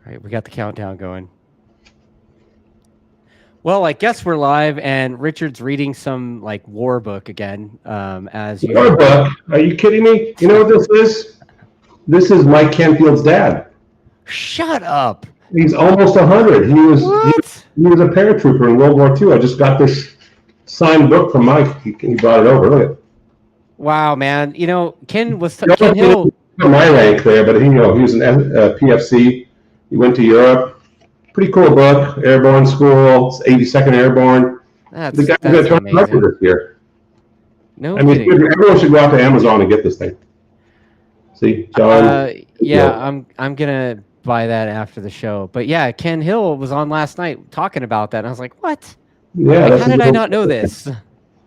All right, we got the countdown going. Well, I guess we're live, and Richard's reading some like war book again. As War book? Are you kidding me? You know what this is? This is Mike Canfield's dad. Shut up. He's almost 100. He was a paratrooper in World War II. I just got this signed book from Mike. He brought it over. Look at it. Wow, man. You know, Ken Hill. My rank there, but he was an PFC. He went to Europe. Pretty cool book. Airborne School, 82nd Airborne. The guy's going to turn record this year. No, I mean, everyone should go out to Amazon and get this thing. See, John. Yeah, I'm gonna buy that after the show. But yeah, Ken Hill was on last night talking about that, and I was like, what? Yeah. Like, how did I not know this?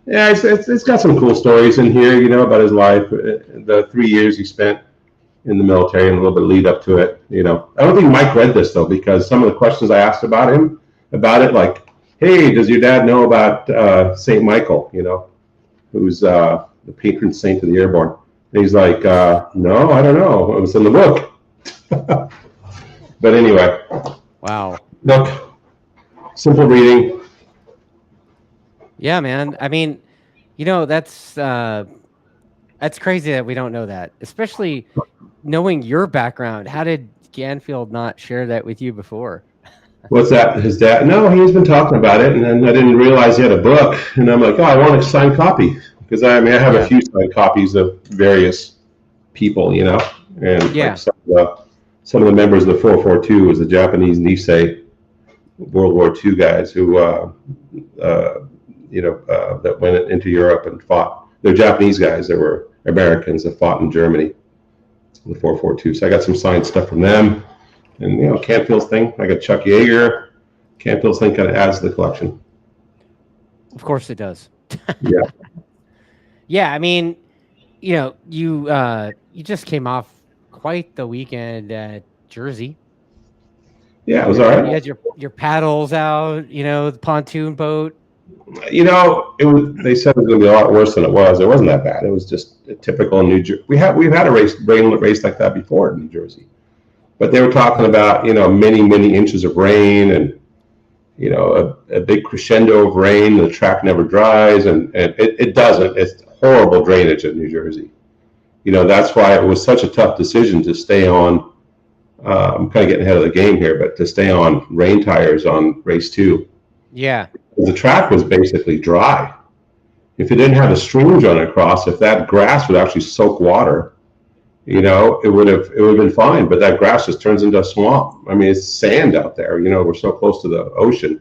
Yeah, it's got some cool stories in here, about his life, the 3 years he spent in the military, and a little bit lead up to it. I don't think Mike read this though, because some of the questions I asked about it, like, hey, does your dad know about St. Michael? Who's the patron saint of the airborne? And he's like, no, I don't know. It was in the book. But anyway. Wow. Look, simple reading. Yeah, man. I mean, that's crazy that we don't know that, especially knowing your background. How did Canfield not share that with you before? What's that? His dad? No, he's been talking about it, and then I didn't realize he had a book. And I'm like, oh, I want a signed copy. Because I have a few signed copies of various people, and like some of the members of the 442 was the Japanese Nisei World War II guys who, that went into Europe and fought. They're Japanese guys. They were Americans that fought in Germany in the 442. So I got some signed stuff from them, and Canfield's thing. I got Chuck Yeager. Canfield's thing kind of adds to the collection. Of course it does. Yeah. Yeah, I mean, you just came off quite the weekend at Jersey. Yeah, it was all right. You had your paddles out, the pontoon boat. They said it was going to be a lot worse than it was. It wasn't that bad. It was just a typical New Jersey. We've had a race like that before in New Jersey, but they were talking about many inches of rain and a big crescendo of rain. The track never dries, and it doesn't. It's horrible drainage in New Jersey. That's why it was such a tough decision to stay on. I'm kind of getting ahead of the game here, but to stay on rain tires on race 2. Yeah. The track was basically dry. If it didn't have the streams running across, if that grass would actually soak water, it would have been fine. But that grass just turns into a swamp. I mean, it's sand out there. We're so close to the ocean.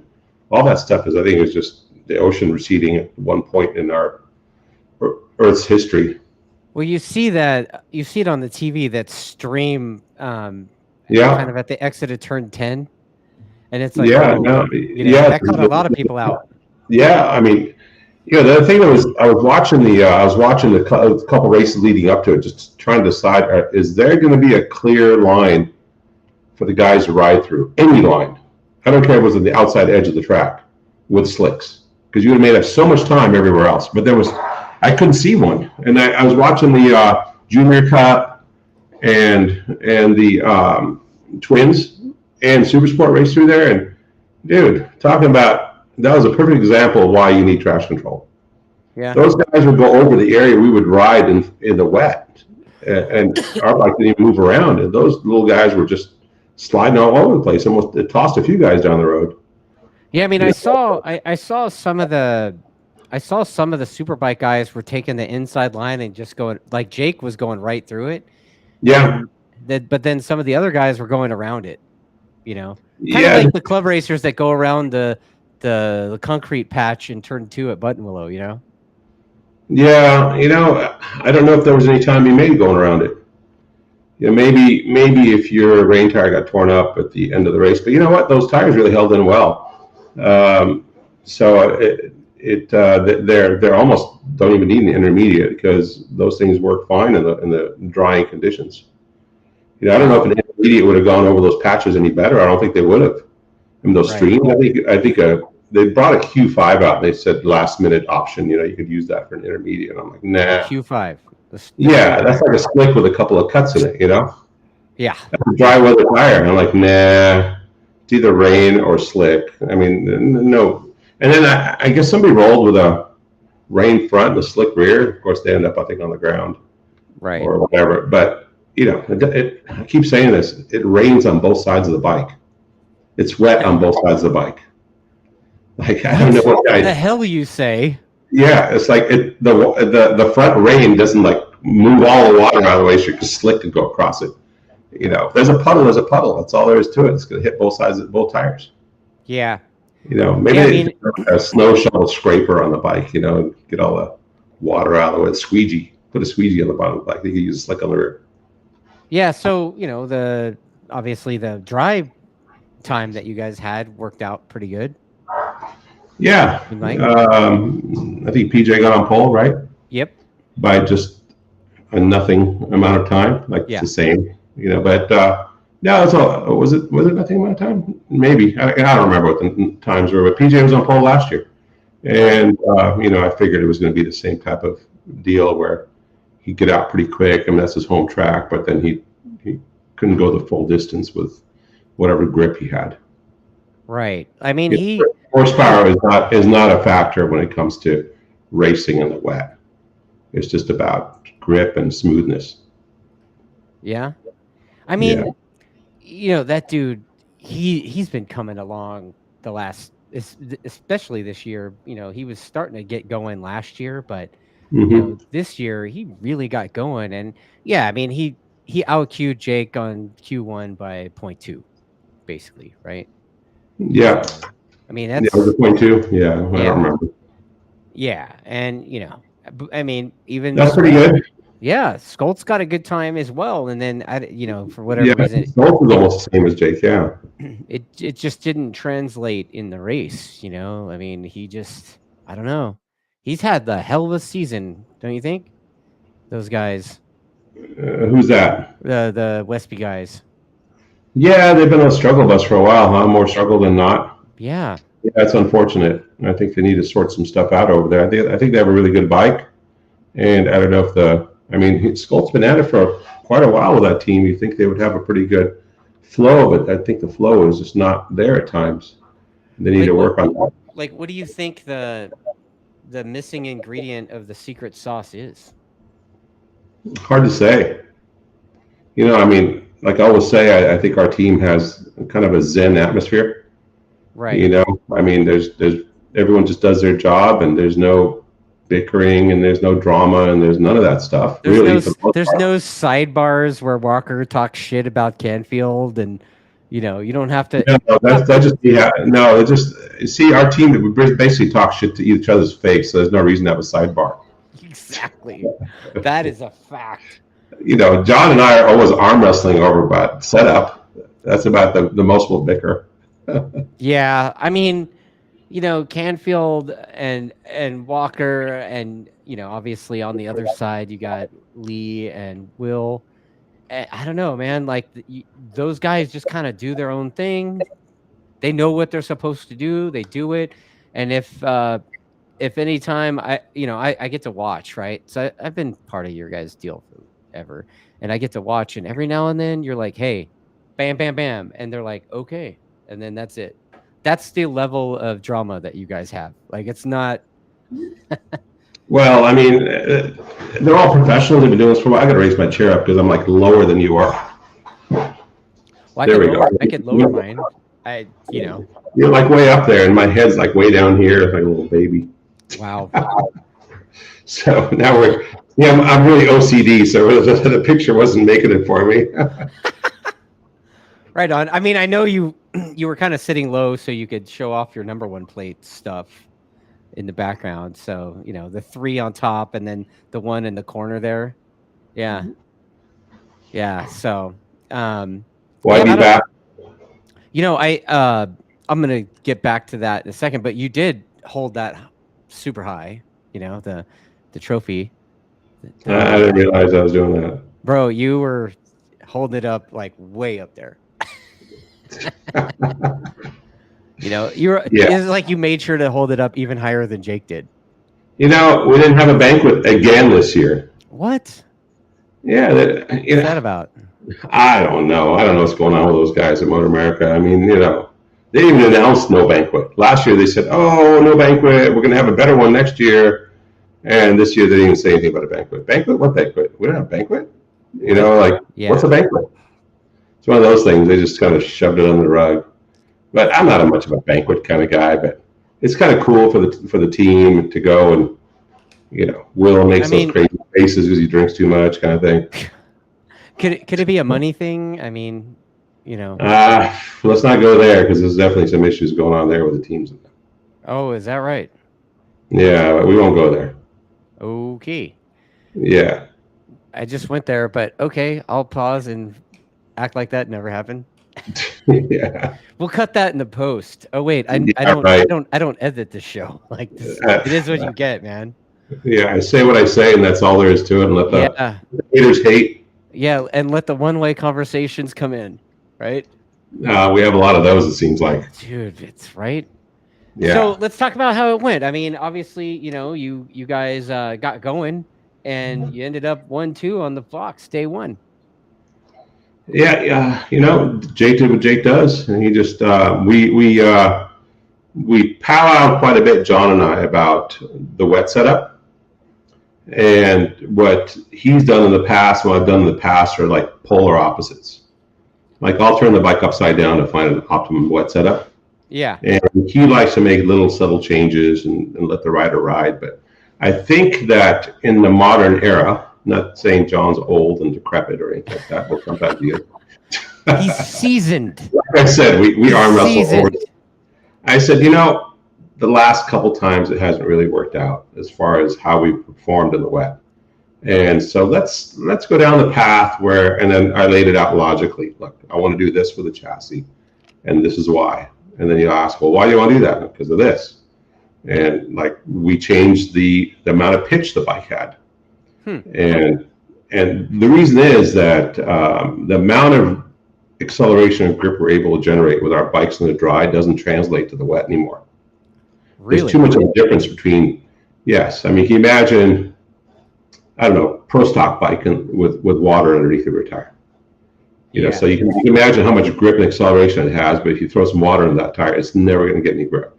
All that stuff is just the ocean receding at one point in our Earth's history. Well, you see it on the TV, that stream, kind of at the exit of turn 10. And it's like, that caught a lot of people out. Yeah, I mean, the other thing I was watching a couple races leading up to it, just trying to decide, is there going to be a clear line for the guys to ride through? Any line. I don't care if it was at the outside edge of the track with slicks, because you would have made up so much time everywhere else. But I couldn't see one. And I was watching the Junior Cup and the Twins and Supersport race through there, and dude, talking about, that was a perfect example of why you need traction control. Yeah, those guys would go over the area we would ride in the wet, and our bike didn't even move around, and those little guys were just sliding all over the place. Almost, it tossed a few guys down the road. Yeah, I mean, I saw some of the Superbike guys were taking the inside line and just going, like Jake was going right through it. Yeah. But then some of the other guys were going around it. Kind of like the club racers that go around the concrete patch in turn 2 at Buttonwillow, Yeah, I don't know if there was any time you made going around it. Maybe if your rain tire got torn up at the end of the race, but you know what? Those tires really held in well. So they're almost don't even need an intermediate, because those things work fine in the drying conditions. I don't know if an intermediate would have gone over those patches any better. I don't think they would have. I mean, those streams. I think they brought a Q5 out, and they said last minute option. You could use that for an intermediate. And I'm like, nah. Q5. Yeah, that's like a slick with a couple of cuts in it. Yeah. Dry weather tire. And I'm like, nah, it's either rain or slick. I mean, no. And then I guess somebody rolled with a rain front and a slick rear. Of course, they end up, I think, on the ground Right. or whatever. But, you know, I keep saying this, it rains on both sides of the bike. It's wet on both sides of the bike. Like, I don't know what the hell you say. Yeah, it's like the front rain doesn't like move all the water out of the way so you can slick and go across it. You know, if there's a puddle, there's a puddle. That's all there is to it. It's going to hit both sides of both tires. Yeah. You know, maybe a snow shovel scraper on the bike, you know, get all the water out of it. Squeegee. Put a squeegee on the bottom of the bike. They can use a slick on the rear. Yeah, so, you know, obviously the dry time that you guys had worked out pretty good. Yeah. I think PJ got on pole, right? Yep. By just a nothing amount of time. Like, it's the same, you know, but no, it's all, was it nothing amount of time? Maybe. I don't remember what the times were, but PJ was on pole last year. And, you know, I figured it was going to be the same type of deal where he'd get out pretty quick. I mean, that's his home track, but then he couldn't go the full distance with whatever grip he had. Right. I mean, horsepower is not a factor when it comes to racing in the wet. It's just about grip and smoothness. Yeah. I mean, you know, that dude, he's been coming along the last, especially this year. You know, he was starting to get going last year, but you know, this year he really got going. And yeah, I mean, he out-Q'd Jake on Q1 by 0.2, basically, right? Yeah. So, I mean, that's 0.2. Yeah, I don't remember. Yeah, and you know, I mean, even that's pretty good. Yeah, Skolt's got a good time as well, and then you know, for whatever reason, Skolt is almost the same as Jake. Yeah, it just didn't translate in the race. You know, I mean, he just, I don't know. He's had the hell of a season, don't you think? Those guys. Who's that? The Westby guys. Yeah, they've been on a struggle bus for a while, huh? More struggle than not. Yeah. Yeah, that's unfortunate. I think they need to sort some stuff out over there. I think they have a really good bike, and I don't know if Skolt's been at it for quite a while with that team. You think they would have a pretty good flow, but I think the flow is just not there at times. They need to work on that. Like, what do you think the missing ingredient of the secret sauce is? Hard to say. You know, I mean, like I always say, I think our team has kind of a Zen atmosphere. Right. You know, I mean, there's everyone just does their job, and there's no bickering, and there's no drama, and there's none of that stuff. There's really, no sidebars where Walker talks shit about Canfield, and you know, you don't have to. No, it just see our team. We basically talk shit to each other's face, so there's no reason to have a sidebar. Exactly. That is a fact. You know, John and I are always arm wrestling over about setup. That's about the most we'll bicker. Yeah, I mean, you know, Canfield and Walker, and you know, obviously on the other side you got Lee and Will. I don't know, man. Like those guys just kind of do their own thing. They know what they're supposed to do. They do it, and if any time I get to watch, right? So I've been part of your guys' deal forever, and I get to watch, and every now and then you're like, hey, bam, bam, bam, and they're like, okay. And then that's it. That's the level of drama that you guys have. Like, it's not. Well, I mean, they're all professionals. They've been doing this for a while. I got to raise my chair up because I'm like lower than you are. Well, I could lower mine. You're like way up there, and my head's like way down here, like a little baby. Wow. So now I'm really OCD, so the picture wasn't making it for me. Right on. I mean, I know you were kind of sitting low so you could show off your number one plate stuff in the background. So, you know, the 3 on top and then the 1 in the corner there. Yeah. Yeah. So, why be back? You know, I'm going to get back to that in a second, but you did hold that super high, you know, the trophy. I didn't realize I was doing that. Bro, you were holding it up like way up there. You know, it's like you made sure to hold it up even higher than Jake did. You know, we didn't have a banquet again this year. What? Yeah. What's that about? I don't know. I don't know what's going on with those guys at MotoAmerica. I mean, they even announced no banquet. Last year they said, "Oh, no banquet. We're going to have a better one next year." And this year they didn't even say anything about a banquet. Banquet? What banquet? We don't have a banquet. What's a banquet? It's one of those things. They just kind of shoved it under the rug. But I'm not much of a banquet kind of guy. But it's kind of cool for the team to go and Will makes those crazy faces because he drinks too much, kind of thing. Could it be a money thing? I mean, let's not go there because there's definitely some issues going on there with the teams. Oh, is that right? Yeah, we won't go there. Okay. Yeah. I just went there, but okay, I'll pause and act like that never happened. Yeah. We'll cut that in the post. Oh wait, I don't edit this show. Like it is what you get, man. Yeah, I say what I say, and that's all there is to it. And let the haters hate. Yeah, and let the one-way conversations come in, right? We have a lot of those, it seems like. Dude, it's right. Yeah. So let's talk about how it went. I mean, obviously, you guys got going, and you ended up 1-2 on the Fox day one. Yeah, Jake did what Jake does, and he just we powwowed quite a bit, John and I, about the wet setup. And what he's done in the past, what I've done in the past, are like polar opposites. Like I'll turn the bike upside down to find an optimum wet setup. Yeah. And he likes to make little subtle changes and let the rider ride. But I think that in the modern era, not saying John's old and decrepit or anything like that, but sometimes he is. He's seasoned. Like I said, we arm wrestle over. I said, the last couple times it hasn't really worked out as far as how we performed in the wet. And so let's go down the path and then I laid it out logically. Look, I want to do this for the chassis, and this is why. And then you ask, well, why do you want to do that? Because of this. And like we changed the amount of pitch the bike had. And the reason is that the amount of acceleration and grip we're able to generate with our bikes in the dry doesn't translate to the wet anymore. Really? There's too much of a difference between, yes. I mean, can you imagine, I don't know, pro stock bike with water underneath the rear tire? So you can imagine how much grip and acceleration it has, but if you throw some water in that tire, it's never going to get any grip.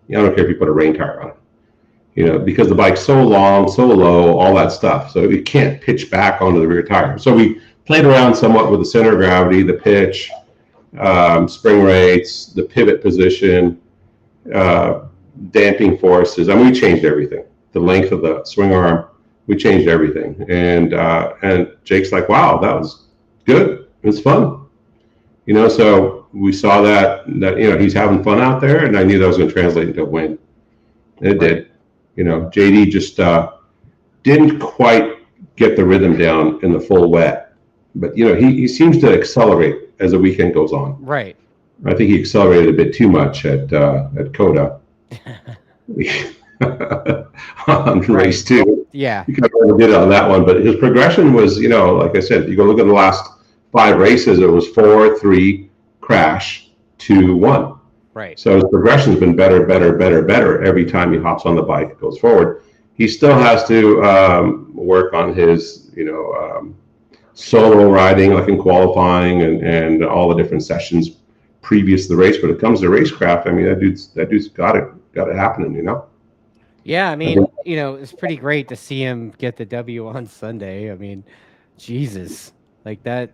I don't care if you put a rain tire on it, because the bike's so long, so low, all that stuff. So it can't pitch back onto the rear tire. So we played around somewhat with the center of gravity, the pitch, spring rates, the pivot position, damping forces. I mean, we changed everything. The length of the swing arm, we changed everything. And Jake's like, wow, that was good. It was fun. So we saw that he's having fun out there, and I knew that was going to translate into a win. And it did. JD just didn't quite get the rhythm down in the full wet. But, he seems to accelerate as the weekend goes on. Right. I think he accelerated a bit too much at Coda. On race 2. Yeah. He kind of overdid it on that one, but his progression was, like I said, you go look at the last 5 races, it was 4, 3, crash, 2, 1. Right. So his progression's been better every time he hops on the bike, goes forward. He still has to work on his, solo riding, like in qualifying and all the different sessions previous to the race. But it comes to racecraft, I mean, that dude's got it happening, Yeah, I mean, it's pretty great to see him get the W on Sunday. I mean, Jesus, like that.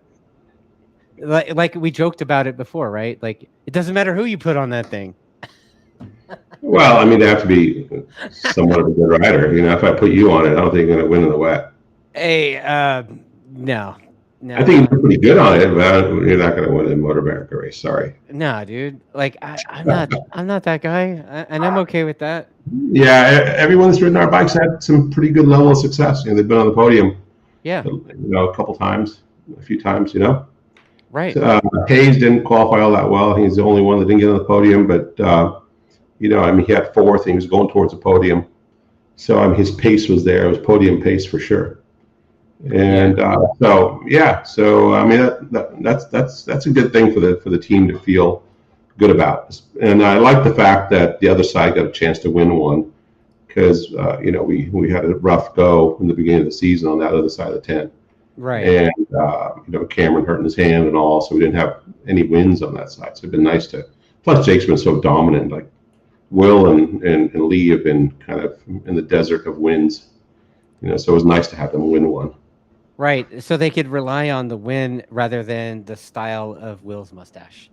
Like we joked about it before, right? Like it doesn't matter who you put on that thing. Well, I mean, they have to be somewhat of a good rider. If I put you on it, I don't think you're going to win in the wet. Hey, no. I think you're pretty good on it, but you're not going to win in MotoAmerica race. Sorry. Nah, dude. Like I'm not that guy, and I'm okay with that. Yeah, everyone that's ridden our bikes had some pretty good level of success. They've been on the podium. Yeah. A few times. Right. Hayes didn't qualify all that well. He's the only one that didn't get on the podium, but he had 4th. He was going towards the podium, so his pace was there. It was podium pace for sure. And so I mean that's a good thing for the team to feel good about. And I like the fact that the other side got a chance to win one because we had a rough go in the beginning of the season on that other side of the tent. Right. and Cameron hurting his hand and all, so we didn't have any wins on that side. So it'd been nice to. Plus, Jake's been so dominant. Like Will and Lee have been kind of in the desert of wins, so it was nice to have them win one. Right. So they could rely on the win rather than the style of Will's mustache.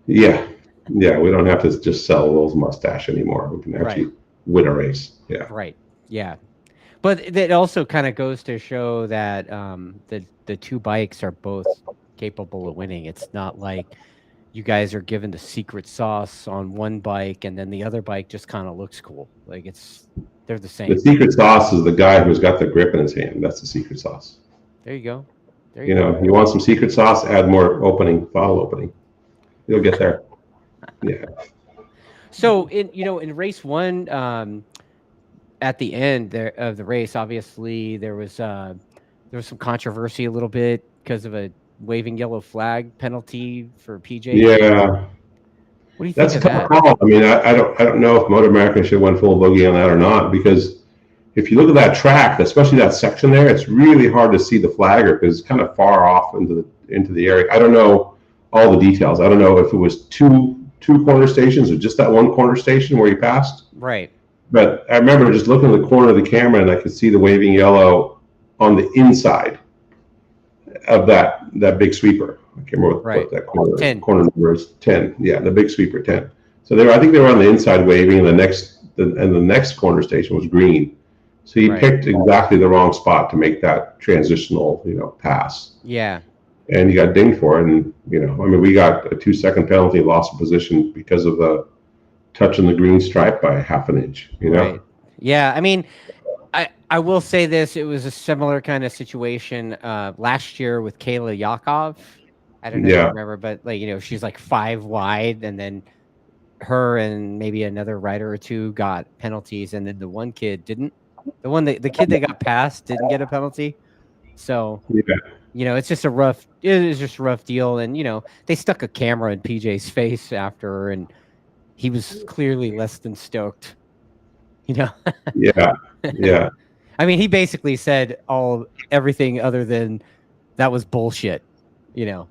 Yeah, yeah. We don't have to just sell Will's mustache anymore. We can actually win a race. Yeah. Right. Yeah. But it also kind of goes to show that the two bikes are both capable of winning. It's not like you guys are given the secret sauce on one bike and then the other bike just kind of looks cool. Like they're the same. The secret sauce is the guy who's got the grip in his hand. That's the secret sauce. There you go. You want some secret sauce? Add more throttle opening. You'll get there. Yeah. So in race one, at the end of the race, obviously there was some controversy a little bit because of a waving yellow flag penalty for PJ. Yeah. What do you think That's of a tough that? call. I mean, I don't know if MotoAmerica should have went full boogie on that or not, because if you look at that track, especially that section there, it's really hard to see the flagger because it's kind of far off into the area. I don't know all the details. I don't know if it was two corner stations or just that one corner station where he passed. Right. But I remember just looking at the corner of the camera and I could see the waving yellow on the inside of that big sweeper. I can't remember what that corner number is. 10. Yeah, the big sweeper 10. So I think they were on the inside waving, and the next corner station was green. So he picked exactly the wrong spot to make that transitional, pass. Yeah. And he got dinged for it. And, we got a 2-second penalty, loss of position because of the touching the green stripe by half an inch, Right. Yeah. I mean, I will say this. It was a similar kind of situation last year with Kayla Yakov. I don't know if you remember, but she's like 5 wide, and then her and maybe another rider or two got penalties, and then the one kid didn't. The kid that got passed didn't get a penalty. So it's just it is just a rough deal. And they stuck a camera in PJ's face after, and he was clearly less than stoked. Yeah. I mean, he basically said everything other than that was bullshit. Yeah,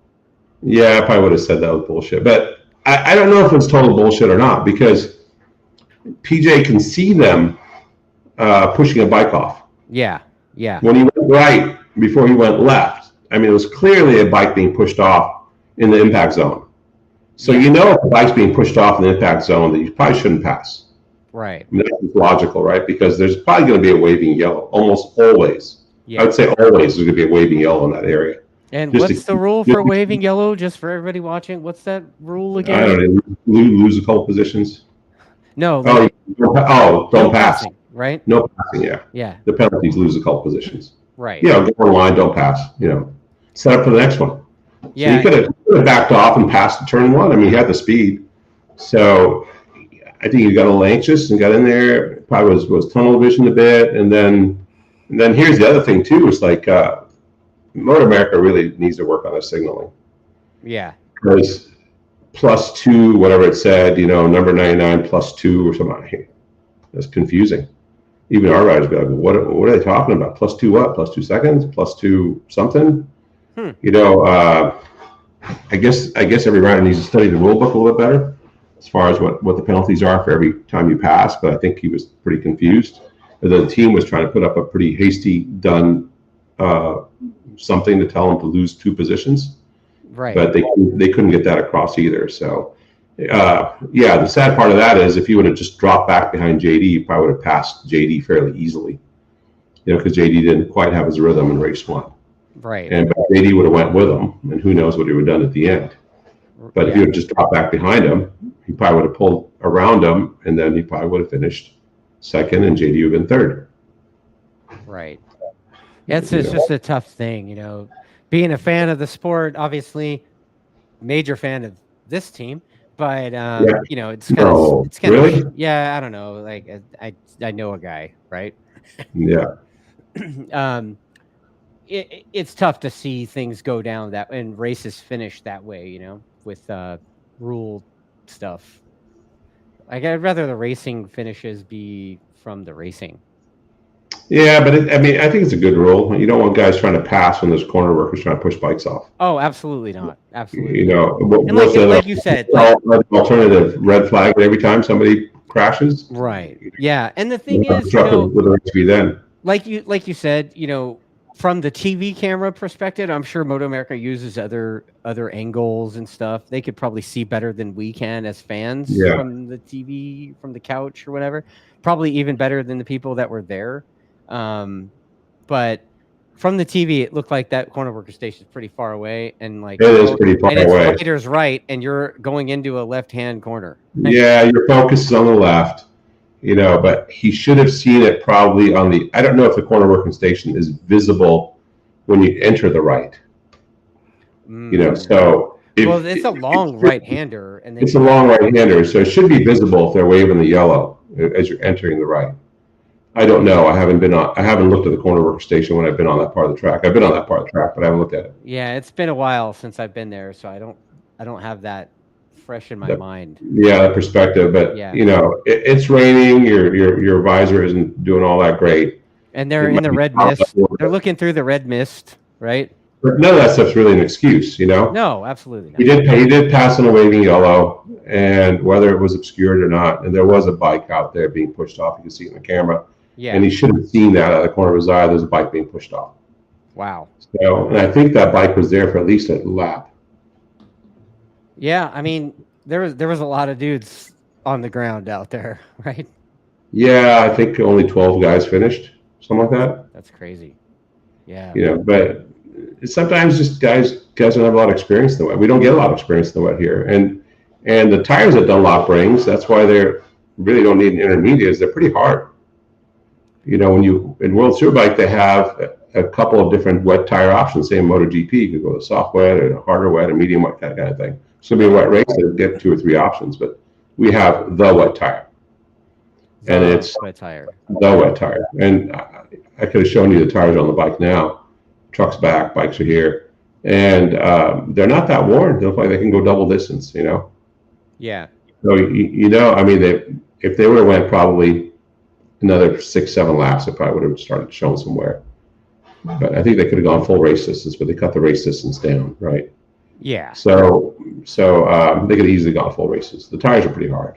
I probably would have said that was bullshit, but I don't know if it's total bullshit or not, because PJ can see them pushing a bike off. Yeah. When he went right before he went left, I mean, it was clearly a bike being pushed off in the impact zone. So if the bike's being pushed off in the impact zone, that you probably shouldn't pass. Right. I mean, that's logical, right? Because there's probably going to be a waving yellow, almost always. Yeah. I would say always there's going to be a waving yellow in that area. And what's the rule for waving yellow, just for everybody watching? What's that rule again? I don't know. Lose a couple positions. No. Don't pass. Passing, right? No passing, Yeah. The penalties, lose a couple positions. Right. Go on the line, don't pass. Set up for the next one. Yeah. So he could have backed off and passed the turn one. I mean, he had the speed. So I think he got a little anxious and got in there. Probably was tunnel vision a bit. And then here's the other thing, too. It's like MotoAmerica really needs to work on their signaling. Yeah. Because +2, whatever it said, number 99 +2 or something. That's confusing. Even our riders be like, what are they talking about? +2 what? +2 seconds? +2 something? I guess every rider needs to study the rule book a little bit better as far as what the penalties are for every time you pass. But I think he was pretty confused. The team was trying to put up a pretty hasty done something to tell him to lose 2 positions. Right. But they couldn't get that across either. So, the sad part of that is if you would have just dropped back behind JD, you probably would have passed JD fairly easily. Because JD didn't quite have his rhythm in race 1. Right. And JD would have went with him, and who knows what he would have done at the end. But if he would have just dropped back behind him, he probably would have pulled around him, and then he probably would have finished second, and JD would have been third. Right. It's just a tough thing, Being a fan of the sport, obviously, major fan of this team, but it's kind of really? I don't know. Like I know a guy, right? Yeah. It's tough to see things go down and races finish that way, with rule stuff. Like I'd rather the racing finishes be from the racing. Yeah, but I mean, I think it's a good rule. You don't want guys trying to pass when there's corner workers trying to push bikes off. Oh, absolutely not. Absolutely. You know, And what's the like you said, like alternative? Red flag every time somebody crashes. right. Yeah. And the thing You know, is, you know, with the race be then. like you said, you know, from the TV camera perspective, I'm sure MotoAmerica uses other angles and stuff. They could probably see better than we can as fans Yeah. from the TV, from the couch or whatever. Probably even better than the people that were there. But from the TV, it looked like that corner worker station is pretty far away, and like It is pretty far and it's away. rider's right, and you're going into a left-hand corner. Yeah, your focus is on the left. You know, but he should have seen it probably on the. I don't know if the corner working station is visible when you enter the right. You know, so well, it's a long right-hander, and it's a long right-hander, so it should be visible if they're waving the yellow as you're entering the right. I don't know. I haven't looked at the corner worker station when I've been on that part of the track. I've been on that part of the track, but I haven't looked at it. Yeah, it's been a while since I've been there, so I don't have that fresh in my mind. Yeah, that perspective. But yeah. You know, it's raining. Your visor isn't doing all that great. And they're in the red mist. They're looking through the red mist, right? But none of that stuff's really an excuse, you know? No, absolutely not. He did pass on a waving yellow, and whether it was obscured or not, and there was a bike out there being pushed off. You can see it in the camera. Yeah. And he should have seen that out of the corner of his eye. There's a bike being pushed off. Wow. So, and I think that bike was there for at least a lap. Yeah, I mean, there was a lot of dudes on the ground out there, right? Yeah, I think only 12 guys finished, something like that. That's crazy. Yeah. You know, but sometimes just guys don't have a lot of experience in the wet. We don't get a lot of experience in the wet here, and the tires that Dunlop brings, that's why they're really don't need an intermediates. They're pretty hard. You know, when you in World Superbike, they have a couple of different wet tire options. Say in MotoGP, you could go to soft wet or harder wet or medium wet, kind of thing. So be a wet race, they get 2 or 3 options, but we have the wet tire, and it's wet tire. The wet tire. And I could have shown you the tires on the bike now. Truck's back, bikes are here, and they're not that worn. They look like they can go double distance. You know. Yeah. So you know, I mean, if they would have went probably another 6-7 laps, it probably would have started showing some wear. But I think they could have gone full race distance, but they cut the race distance down, right? Yeah. So they could have easily gone full races. The tires are pretty hard,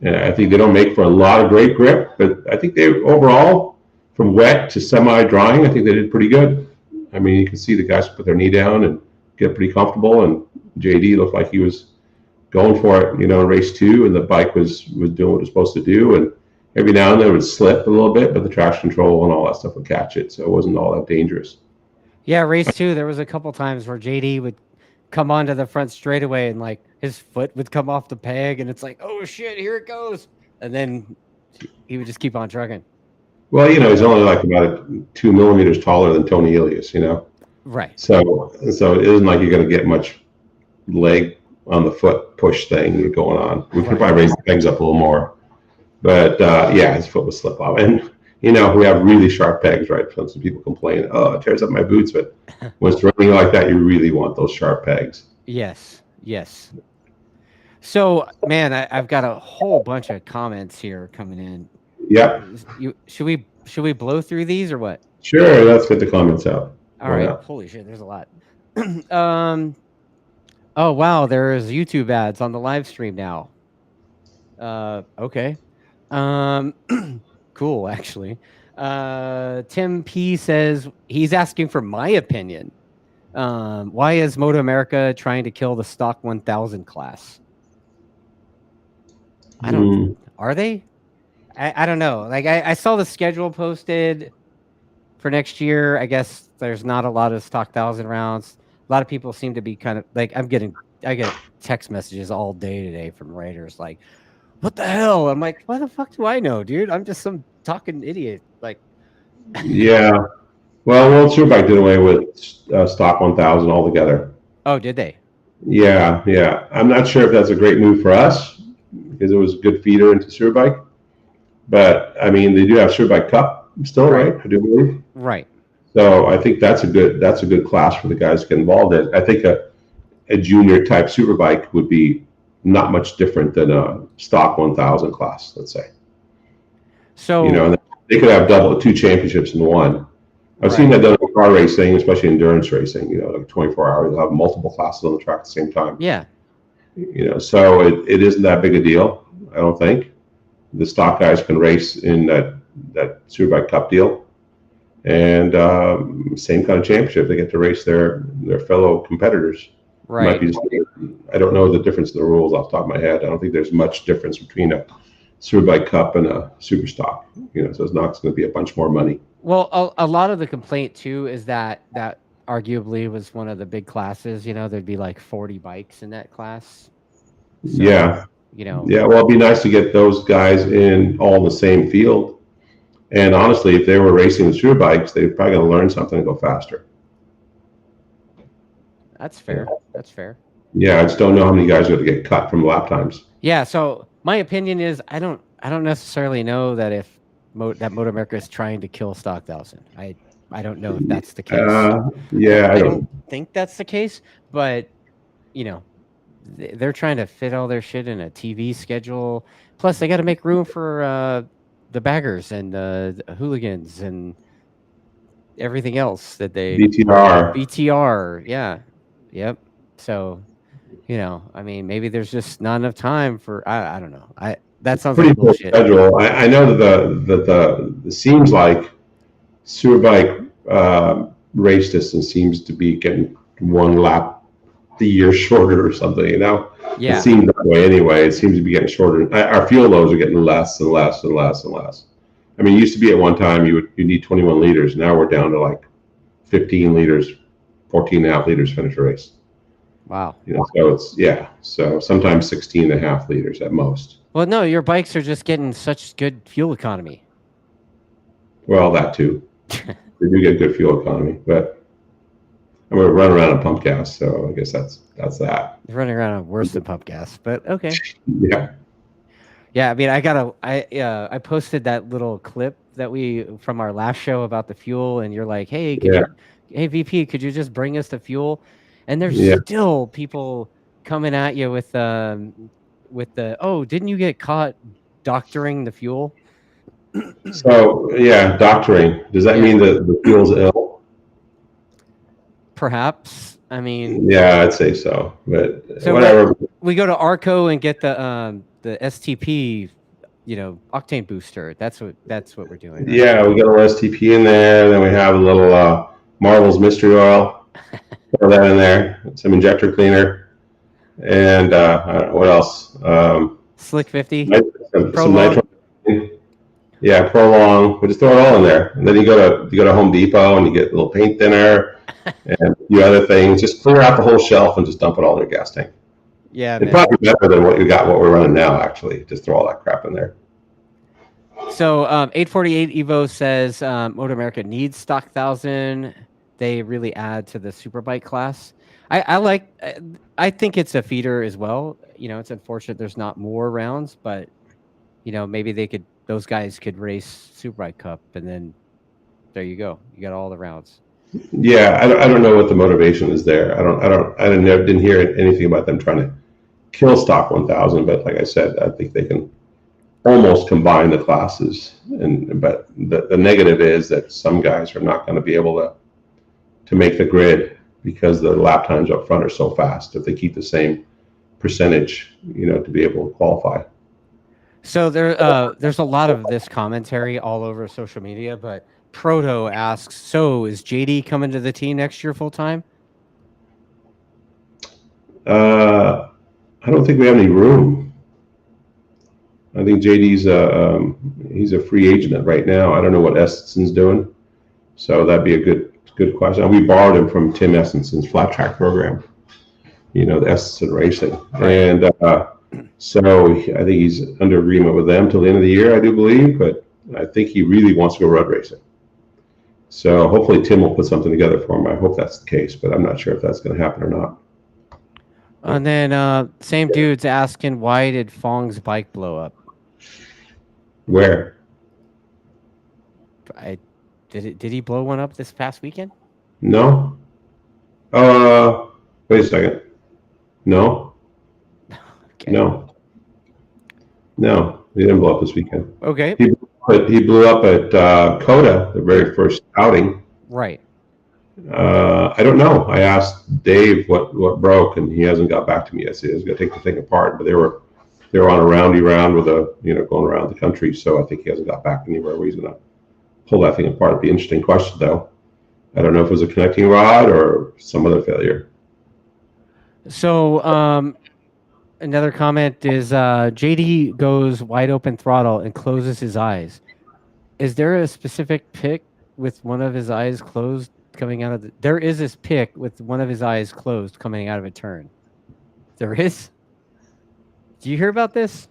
and I think they don't make for a lot of great grip. But I think they overall, from wet to semi-drying, I think they did pretty good. I mean, you can see the guys put their knee down and get pretty comfortable, and JD looked like he was going for it, you know, in race 2, and the bike was doing what it was supposed to do, and every now and then it would slip a little bit, but the traction control and all that stuff would catch it, so it wasn't all that dangerous. Yeah, race 2, there was a couple times where JD would come onto the front straightaway and like his foot would come off the peg, and it's like, oh shit, here it goes, and then he would just keep on trucking. Well, you know, he's only like about 2 millimeters taller than Tony Ilias, you know. Right. So it isn't like you're going to get much leg on the foot push thing going on. We could probably raise the pegs up a little more, but yeah, his foot would slip off. And you know, we have really sharp pegs, right? Some people complain, oh, it tears up my boots, but when it's running like that, you really want those sharp pegs. Yes. Yes. So, man, I've got a whole bunch of comments here coming in. Yep. Should we blow through these or what? Sure, let's get the comments out. All right. Holy shit, there's a lot. Oh wow, there's YouTube ads on the live stream now. Okay. Cool, actually. Tim P says he's asking for my opinion. Why is MotoAmerica trying to kill the stock 1000 class? I don't. Are they? I don't know. Like I saw the schedule posted for next year. I guess there's not a lot of stock 1000 rounds. A lot of people seem to be kind of like I get text messages all day today from writers like, "What the hell?" I'm like, "Why the fuck do I know, dude? I'm just some talking idiot." Like, yeah. Well, World Superbike did away with stock 1000 altogether. Oh, did they? Yeah, yeah. I'm not sure if that's a great move for us because it was a good feeder into Superbike. But I mean, they do have Superbike Cup still, right? I do believe. Right. So I think that's a good class for the guys to get involved in. I think a junior type Superbike would be not much different than a stock 1000 class, let's say. So you know, they could have two championships in one. I've seen that done in car racing, especially endurance racing. Like 24 hours, they'll have multiple classes on the track at the same time. Yeah. So it isn't that big a deal, I don't think. The stock guys can race in that Superbike Cup deal, and same kind of championship. They get to race their fellow competitors. Right. I don't know the difference in the rules off the top of my head. I don't think there's much difference between a Superbike Cup and a Super Stock. So it's not going to be a bunch more money. Well, a lot of the complaint too is that arguably was one of the big classes. There'd be like 40 bikes in that class. So, yeah. Well, it'd be nice to get those guys in all the same field. And honestly, if they were racing the Superbikes, they're probably going to learn something and go faster. That's fair. That's fair. Yeah, I just don't know how many guys are going to get cut from lap times. Yeah. So my opinion is, I don't necessarily know that if that MotoAmerica is trying to kill Stock 1000. I don't know if that's the case. I don't think that's the case, but they're trying to fit all their shit in a TV schedule. Plus, they got to make room for the baggers and the hooligans and everything else that they BTR. Yeah. Yep. So, maybe there's just not enough time for. I don't know. That sounds pretty like bullshit. Schedule. I know that it seems like Superbike race distance seems to be getting one lap a year shorter or something. Yeah. It seems that way anyway. It seems to be getting shorter. Our fuel loads are getting less and less and less and less. I mean, it used to be at one time you need 21 liters. Now we're down to like 15 liters, 14 and a half liters to finish a race. Wow. So sometimes 16 and a half liters at most. Well, no, your bikes are just getting such good fuel economy. Well, that too. They do get good fuel economy, but we're running around on pump gas, so I guess that's that. They're running around on worse than pump gas, but okay. Yeah. Yeah, I mean, I posted that little clip that from our last show about the fuel, and you're like, hey, hey VP, could you just bring us the fuel? And there's still people coming at you with the didn't you get caught doctoring the fuel? So doctoring. Does that mean that the fuel's ill? Perhaps. I mean, yeah, I'd say so, but whatever. We go to Arco and get the STP, octane booster. That's what we're doing. Right? Yeah, we got a little STP in there, and then we have a little Marvel's mystery oil. Throw that in there. Some injector cleaner, and I don't know what else. Slick 50. Some nitro. Yeah, Prolong. We just throw it all in there, and then you go to Home Depot and you get a little paint thinner and a few other things. Just clear out the whole shelf and just dump it all in your gas tank. Yeah, it's probably better than what we're running now. Actually, just throw all that crap in there. So 848 Evo says MotoAmerica needs Stock 1000. They really add to the Superbike class. I think it's a feeder as well. It's unfortunate there's not more rounds, but maybe those guys could race Superbike Cup, and then there you go. You got all the rounds. Yeah, I don't know what the motivation is there. I didn't hear anything about them trying to kill Stock 1000, but like I said, I think they can almost combine the classes. But the negative is that some guys are not going to be able to make the grid because the lap times up front are so fast if they keep the same percentage, to be able to qualify. So there's a lot of this commentary all over social media, but Proto asks, so is JD coming to the team next year full time? I don't think we have any room. I think JD's he's a free agent right now. I don't know what Estenson's doing, so that'd be a good question. We borrowed him from Tim Estenson's flat track program, the Estenson Racing, and so I think he's under agreement with them till the end of the year, I do believe, but I think he really wants to go road racing. So hopefully Tim will put something together for him. I hope that's the case, but I'm not sure if that's going to happen or not. And then same dude's asking, why did Fong's bike blow up? Where? Did he blow one up this past weekend? No. Wait a second. No. Okay. No, he didn't blow up this weekend. Okay. He blew at Coda, the very first outing. Right. I don't know. I asked Dave what broke, and he hasn't got back to me yet. So he's going to take the thing apart. But they were on a roundy round with going around the country. So I think he hasn't got back anywhere where he's going to pull that thing apart. It'd be an interesting question, though. I don't know if it was a connecting rod or some other failure. So another comment is JD goes wide open throttle and closes his eyes. Is there a specific pic with one of his eyes closed coming out of there is this pic with one of his eyes closed coming out of a turn. There is? Do you hear about this?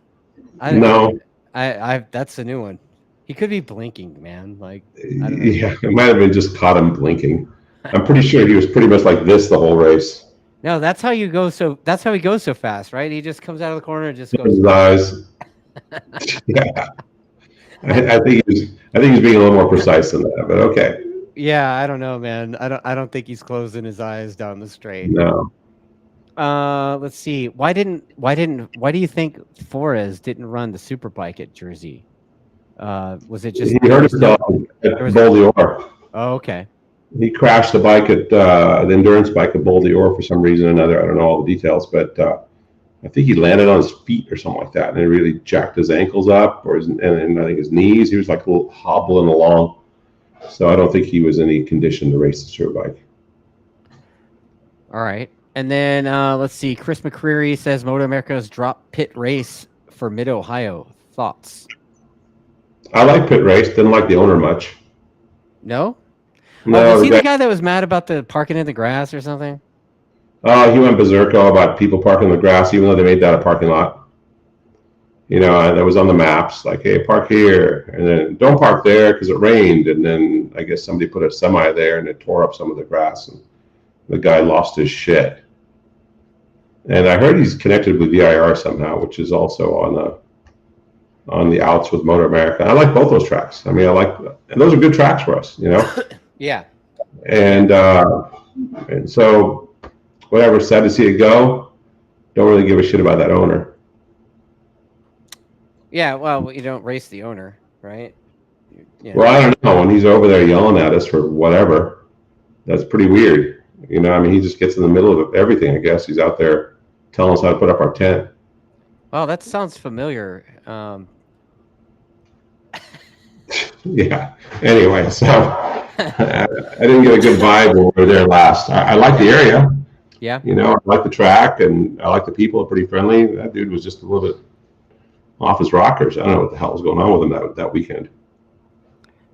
No. I that's a new one. He could be blinking, man. Like, I don't know. Yeah, it might have been just caught him blinking. I'm pretty sure he was pretty much like this the whole race. No, that's how you go. That's how he goes so fast, right? He just comes out of the corner and just goes. His eyes. Yeah, I think he's being a little more precise than that, but okay. Yeah, I don't know, man. I don't think he's closing his eyes down the straight. No. Let's see. Why do you think Flores didn't run the Superbike at Jersey? Was it just he hurt himself at Bol d'Or? Oh, okay. He crashed the bike at the endurance bike at Bol d'Or for some reason or another. I don't know all the details, but I think he landed on his feet or something like that, and it really jacked his ankles up, and I think his knees. He was like a little hobbling along. So I don't think he was in any condition to race the Superbike. All right. And then let's see. Chris McCreary says MotoAmerica's drop pit race for Mid-Ohio. Thoughts? I like pit race. Didn't like the owner much. No? No. Was he the guy that was mad about the parking in the grass or something? Oh, he went berserko about people parking in the grass, even though they made that a parking lot. That was on the maps, like, hey, park here, and then don't park there because it rained, and then I guess somebody put a semi there, and it tore up some of the grass, and the guy lost his shit. And I heard he's connected with VIR somehow, which is also on the outs with MotoAmerica. I like both those tracks. I mean, and those are good tracks for us, Yeah. And so, whatever, sad to see it go. Don't really give a shit about that owner. Yeah, well, you don't race the owner, right? Yeah. Well, I don't know. When he's over there yelling at us for whatever, that's pretty weird. I mean, he just gets in the middle of everything, I guess. He's out there telling us how to put up our tent. Well, that sounds familiar. Yeah. Anyway, so I didn't get a good vibe when we were there last. I like the area. Yeah. I like the track, and I like the people. Pretty friendly. That dude was just a little bit off his rockers. I don't know what the hell was going on with him that weekend.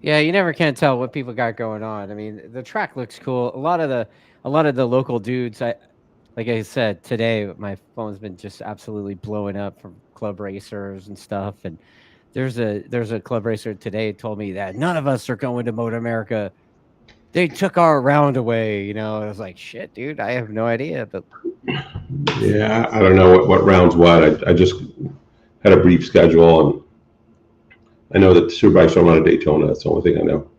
Yeah, you never can tell what people got going on. I mean, the track looks cool. A lot of the local dudes. Like I said today, my phone's been just absolutely blowing up from club racers and stuff. And there's a club racer today told me that none of us are going to MotoAmerica. They took our round away. I was like, shit, dude. I have no idea. But yeah, I don't know what rounds what. I just had a brief schedule, and I know that the Superbikes don't run at Daytona. That's the only thing I know.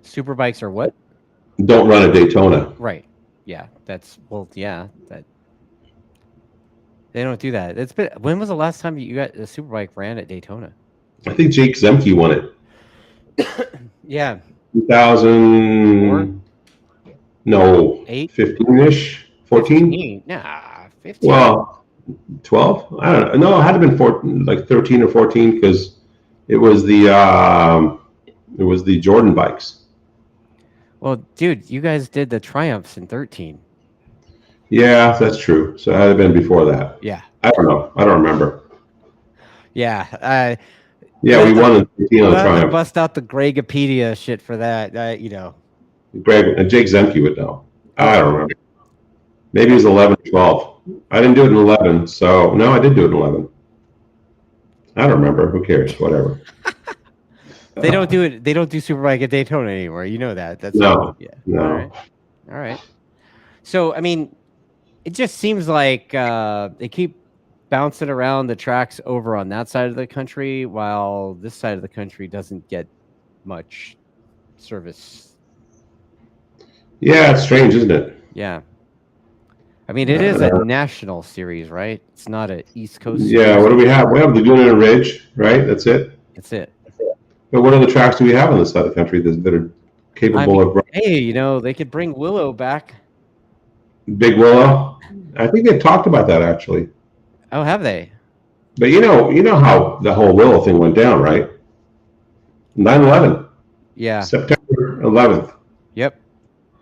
Superbikes are what? Don't run at Daytona. Right. Yeah. Yeah. That they don't do that. It's been. When was the last time you got a Superbike ran at Daytona? I think Jake Zemke won it. Yeah. 2000. No. 15-ish. 14. Nah, 15. Well, 12. I don't know. No, it had to have been 14, like 13 or 14, because it was the Jordan bikes. Well, dude, you guys did the Triumphs in 13. Yeah, that's true. So it had to have been before that. Yeah. I don't know. I don't remember. Yeah. Yeah, we won in 13 on the Triumph. Bust out the Gregopedia shit for that. Greg and Jake Zemke would know. I don't remember. Maybe it was 11, 12. I didn't do it in 11, so no, I did do it in 11. I don't remember. Who cares? Whatever. They don't do it. They don't do Superbike at Daytona anymore. You know that. That's no. Yeah. No. All right. So I mean, it just seems like they keep bouncing around the tracks over on that side of the country, while this side of the country doesn't get much service. Yeah, it's strange, isn't it? Yeah. I mean, it is a national series, right? It's not an East Coast series. Yeah, what do we have? We have Laguna Ridge, right? That's it? That's it. But what other tracks do we have on this side of the country that are capable of hey, they could bring Willow back. Big Willow? I think they've talked about that actually. Oh, have they? But you know how the whole Willow thing went down, right? 9/11. Yeah. September 11th. Yep.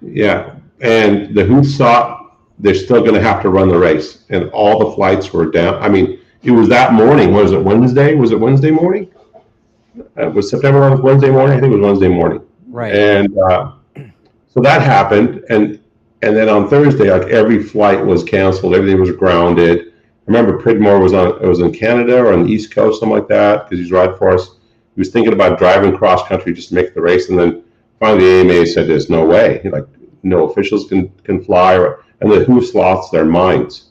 Yeah. And the Hoof thought they're still going to have to run the race. And all the flights were down. I mean, it was that morning. Was it Wednesday? Was it Wednesday morning? Was September 11th Wednesday morning? I think it was Wednesday morning. Right. And so that happened. And then on Thursday, like every flight was canceled. Everything was grounded. I remember Pridmore was in Canada or on the East Coast, something like that, because he's riding for us. He was thinking about driving cross country just to make the race, and then finally the AMA said, "There's no way. Like no officials can fly." And the Hoofs lost their minds.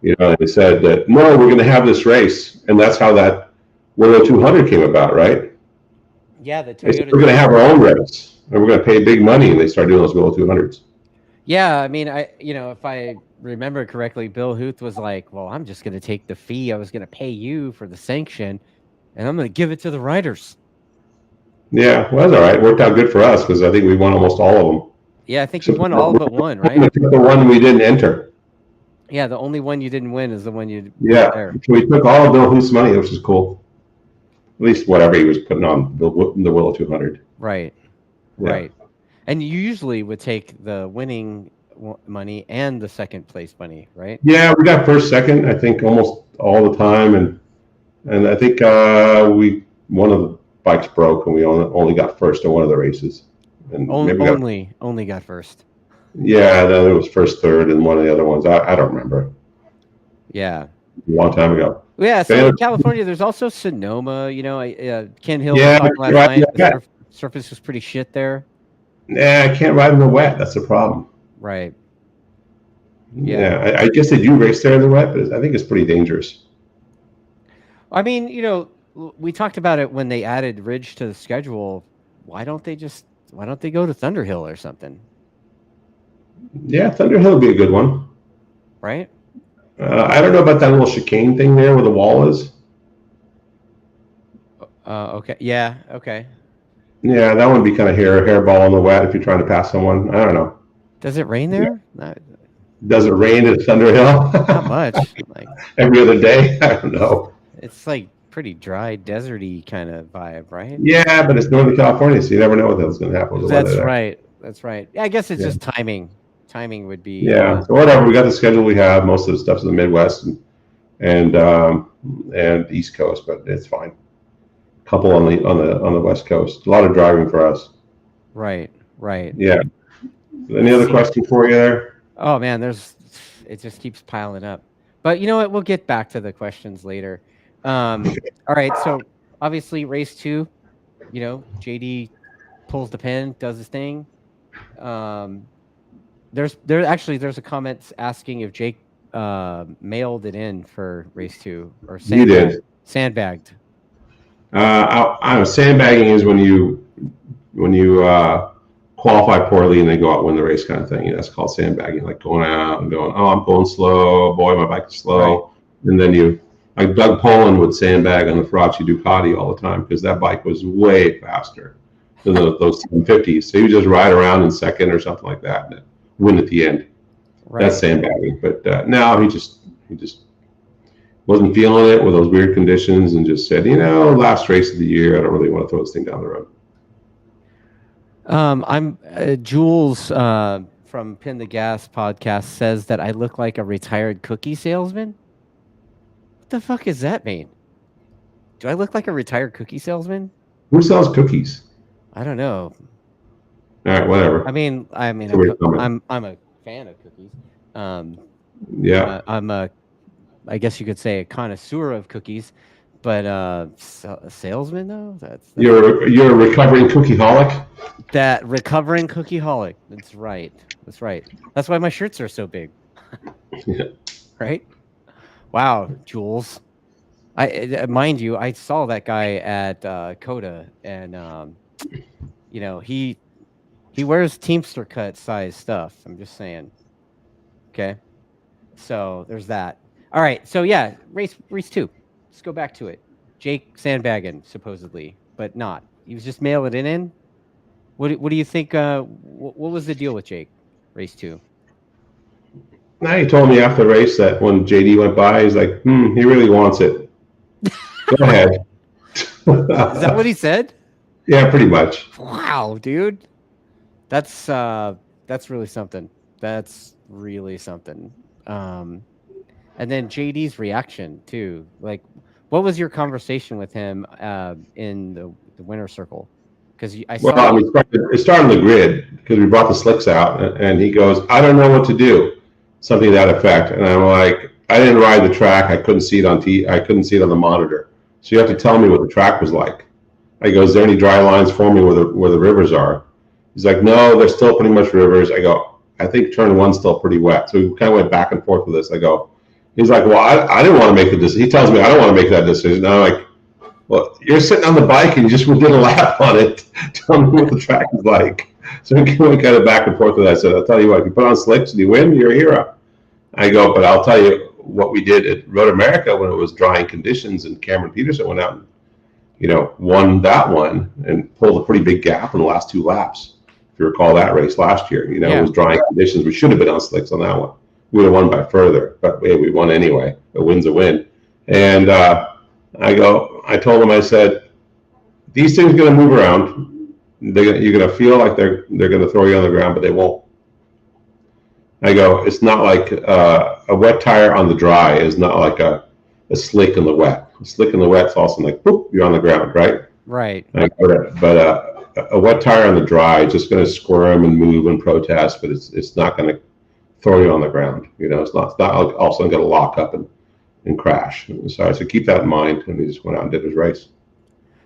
They said that no, we're going to have this race, and that's how that Willow 200 came about, right? Yeah, the They said, we're going to have our own race, and we're going to pay big money, and they started doing those Willow 200s. Yeah, I mean, if I remember correctly, Bill Huth was like, "Well, I'm just going to take the fee I was going to pay you for the sanction, and I'm going to give it to the riders." Yeah, well, that's all right. It worked out good for us because I think we won almost all of them. Yeah, I think you won all but one, right? The one we didn't enter. Yeah, the only one you didn't win is the one you. Yeah, so we took all of Bill Huth's money, which is cool. At least whatever he was putting on the Willow 200. Right, yeah. Right. And you usually would take the winning money and the second place money, right? Yeah, we got first, second, I think almost all the time, and I think one of the bikes broke and we only got first in one of the races. And only got first. Yeah, then it was first, third, and one of the other ones. I don't remember. Yeah, a long time ago. Yeah, so in California, there's also Sonoma. Ken Hill was talking last night. The surface was pretty shit there. Yeah, I can't ride in the wet. That's the problem. Right. Yeah, I guess they do race there in the wet, but I think it's pretty dangerous. I mean, we talked about it when they added Ridge to the schedule. Why don't they go to Thunderhill or something? Yeah, Thunderhill would be a good one. Right? I don't know about that little chicane thing there where the wall is. Okay. Yeah. Okay. Yeah, that would be kind of hairball on the wet if you're trying to pass someone. I don't know. Does it rain there? Yeah. Does it rain at Thunderhill? Not much. Like every other day? I don't know. It's like pretty dry, deserty kind of vibe, right? Yeah, but it's Northern California, so you never know what the hell's going to happen with the weather there. Right. That's right. Yeah, I guess it's just timing. Timing would be. Yeah. So whatever. We got the schedule we have. Most of the stuff's in the Midwest and East Coast, but it's fine. A couple on the West Coast. A lot of driving for us. Right. Right. Yeah. Any other questions for you there? Oh man, it just keeps piling up. But you know what? We'll get back to the questions later. All right. So obviously, race 2. JD pulls the pin, does his thing. There's a comment asking if Jake mailed it in for race 2 or sandbagged. Sandbagging is when you qualify poorly and they go out and win the race kind of thing. That's called sandbagging, like going out and going, oh, I'm going slow, boy, my bike is slow. Right. And then like Doug Poland would sandbag on the Ferrari Ducati all the time because that bike was way faster than those 750s. So he would just ride around in second or something like that and win at the end. Right. That's sandbagging. But now he just wasn't feeling it with those weird conditions and just said, last race of the year, I don't really want to throw this thing down the road. I'm Jules from Pin the Gas podcast says that I look like a retired cookie salesman. What the fuck does that mean? Do I look like a retired cookie salesman? Who sells cookies? I don't know. All right, whatever. I mean, I'm a fan of cookies. Yeah. I guess you could say a connoisseur of cookies, but a salesman though. That's you're a recovering cookieholic. That recovering cookieholic. That's right. That's right. That's why my shirts are so big. Yeah. Right. Wow, Jules. Mind you, I saw that guy at Coda, and he wears Teamster cut size stuff. I'm just saying. Okay. So there's that. All right. So yeah, race 2. Let's go back to it. Jake sandbagging supposedly. but not. He was just mailing it in. What do you think? What was the deal with Jake, race 2? Now he told me after the race that when JD went by, he's like, he really wants it. Go ahead. Is that what he said? Yeah, pretty much. Wow, dude. That's really something. That's really something. And then JD's reaction too. Like, what was your conversation with him in the winner's circle? Because I saw. Well, it started on the grid because we brought the slicks out, and he goes, "I don't know what to do," something to that effect. And I'm like, "I didn't ride the track. I couldn't see it on I couldn't see it on the monitor. So you have to tell me what the track was like." I go, "Is there any dry lines forming where the rivers are?" He's like, "No, there's still pretty much rivers." I go, "I think turn 1's still pretty wet." So we kind of went back and forth with this. I go, he's like, "Well, I didn't want to make the decision." He tells me, "I don't want to make that decision." And I'm like, "Well, you're sitting on the bike and you just did a lap on it. Tell me what the track is like." So we went kind of back and forth with that. I said, "I'll tell you what, if you put on slicks and you win, you're a hero." I go, "But I'll tell you what we did at MotoAmerica when it was drying conditions, and Cameron Peterson went out and, won that one and pulled a pretty big gap in the last 2 laps. If you recall that race last year, It was drying conditions. We should have been on slicks on that one. We would have won by further, but hey, we won anyway. A win's a win." And I told him, I said, "These things are going to move around. You're going to feel like they're going to throw you on the ground, but they won't." I go, "It's not like a wet tire on the dry is not like a slick in the wet. A slick in the wet is also like, boop, you're on the ground, right?" Right. But a wet tire on the dry is just going to squirm and move and protest, but it's not going to throw you on the ground. It's not like all of a sudden going to lock up and crash." So I said, "Keep that in mind." And he just went out and did his race.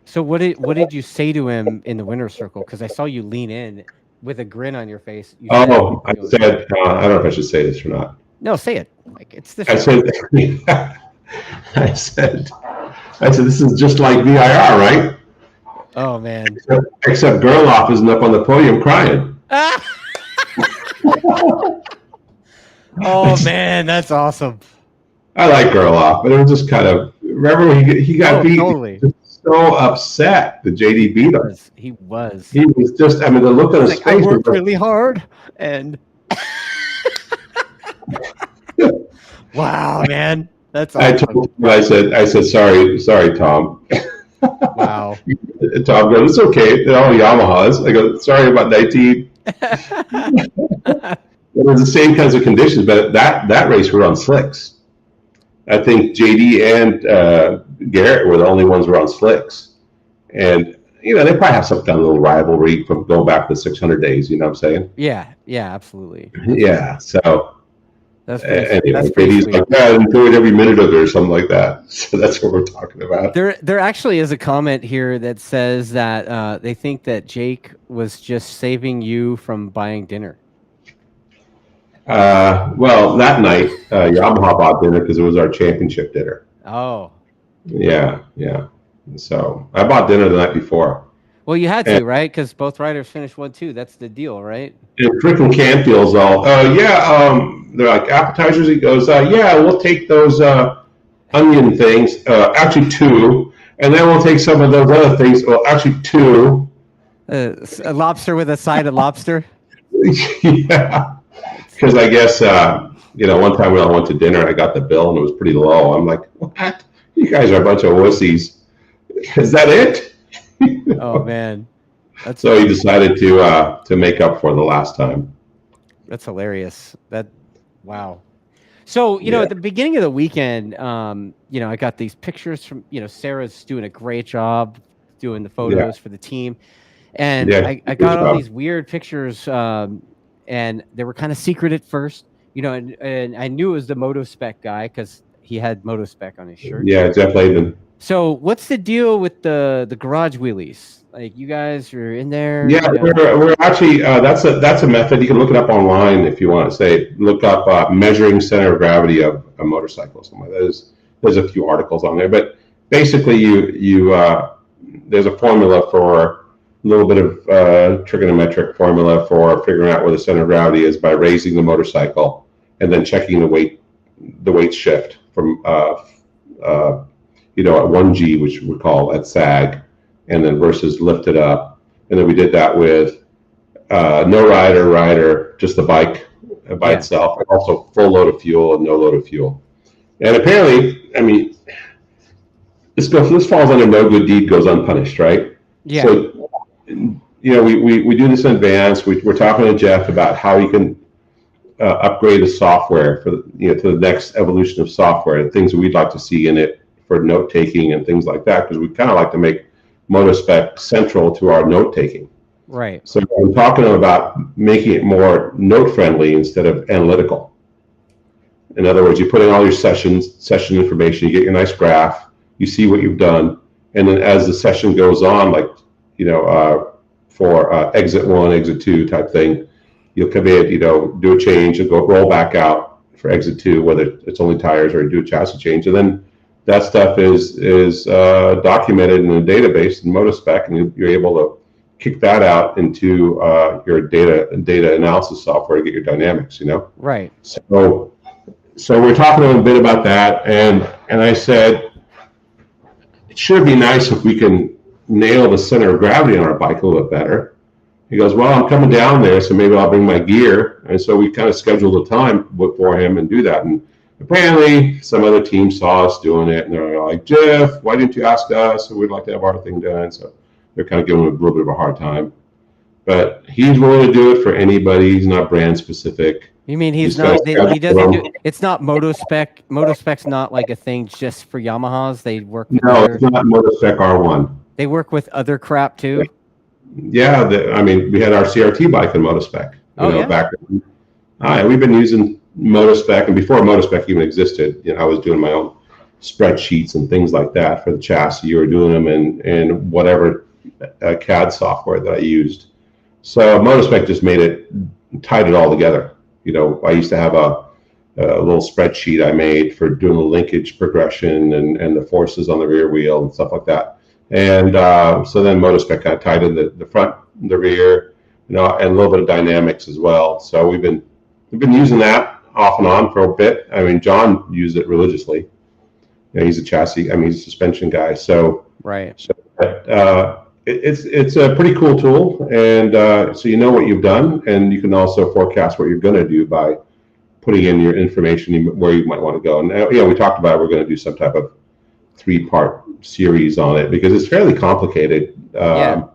So what did you say to him in the winner's circle? Because I saw you lean in with a grin on your face. I said, I don't know if I should say this or not. No, say it. Like, it's this. I said, "This is just like VIR, right?" Oh man. Except Gerloff isn't up on the podium crying. Oh man, that's awesome. I like Gerloff, but it was just kind of, remember when he got beat? Totally. So upset that JD beat him. He was just, the look on his face. I worked really hard and wow, man. That's awesome. I said, sorry, Tom. Wow. Tom goes, "It's okay. They're all Yamahas." I go, "Sorry about 19. It was the same kinds of conditions, but that race were on slicks. I think JD and Garrett were the only ones who were on slicks. And, they probably have some kind of little rivalry from going back to the 600 days, you know what I'm saying? Yeah, absolutely. Yeah, so that's JD's like, "Yeah, I enjoyed every minute of it," or something like that. So that's what we're talking about. There actually is a comment here that says that they think that Jake was just saving you from buying dinner. Well, that night, Yamaha bought dinner because it was our championship dinner. Oh. Yeah. So I bought dinner the night before. Well, you had to, right? Because both riders finished 1-2. That's the deal, right? And freaking Canfield's all, they're like, "Appetizers?" He goes, "Yeah, we'll take those onion things, actually 2, and then we'll take some of those other things, well, actually 2. A lobster with a side of lobster? Yeah. Because I guess, one time we all went to dinner and I got the bill and it was pretty low. I'm like, "What? You guys are a bunch of wussies. Is that it?" Oh, man. So he decided to make up for the last time. That's hilarious. Wow. So, at the beginning of the weekend, I got these pictures from, Sarah's doing a great job doing the photos for the team. And I got all these weird pictures, and they were kind of secret at first, and I knew it was the MotoSpec guy because he had MotoSpec on his shirt. Yeah, Jeff Latham. So what's the deal with the garage wheelies? Like, you guys are in there? Yeah, we're actually, that's a method. You can look it up online if you want to say, look up measuring center of gravity of a motorcycle. Something like that. There's a few articles on there, but basically you there's a formula for a little bit of trigonometric formula for figuring out where the center of gravity is by raising the motorcycle and then checking the weight shift from at 1G, which we call at sag, and then versus lifted up. And then we did that with no rider, just the bike by itself, and also full load of fuel and no load of fuel. And apparently, I mean, this falls under no good deed goes unpunished, right? Yeah. So, you know, we do this in advance. We're talking to Jeff about how he can upgrade the software for to the next evolution of software and things that we'd like to see in it for note taking and things like that, because we kind of like to make MotoSpec central to our note taking. Right. So I'm talking about making it more note friendly instead of analytical. In other words, you put in all your session information, you get your nice graph, you see what you've done, and then as the session goes on, like for exit 1, exit 2 type thing, you'll come in, do a change and go roll back out for exit 2, whether it's only tires or do a chassis change, and then that stuff is documented in a database in MotoSpec, and you're able to kick that out into your data analysis software to get your dynamics. Right. So we're talking a little bit about that, and I said it should be nice if we can nail the center of gravity on our bike a little bit better. He goes, well, I'm coming down there, so maybe I'll bring my gear. And so we kind of scheduled a time for him and do that. And apparently some other team saw us doing it, and they're like, Jeff, why didn't you ask us? We'd like to have our thing done. So they're kind of giving him a little bit of a hard time. But he's willing to do it for anybody. He's not brand specific. You mean he doesn't do, it's not MotoSpec. MotoSpec's not like a thing just for Yamahas. They work with it's not MotoSpec R1. They work with other crap too. Yeah, we had our CRT bike in MotoSpec. Back then. We've been using MotoSpec, and before MotoSpec even existed, I was doing my own spreadsheets and things like that for the chassis. You were doing them in whatever CAD software that I used. So MotoSpec just tied it all together. I used to have a little spreadsheet I made for doing the linkage progression and the forces on the rear wheel and stuff like that. And so then MotoSpec kind of tied in the front, the rear, and a little bit of dynamics as well. So we've been using that off and on for a bit. I mean, John used it religiously. He's a chassis. He's a suspension guy. So right. So it's a pretty cool tool, and so you know what you've done, and you can also forecast what you're going to do by putting in your information where you might want to go. And we talked about we're going to do some type of 3-part series on it because it's fairly complicated to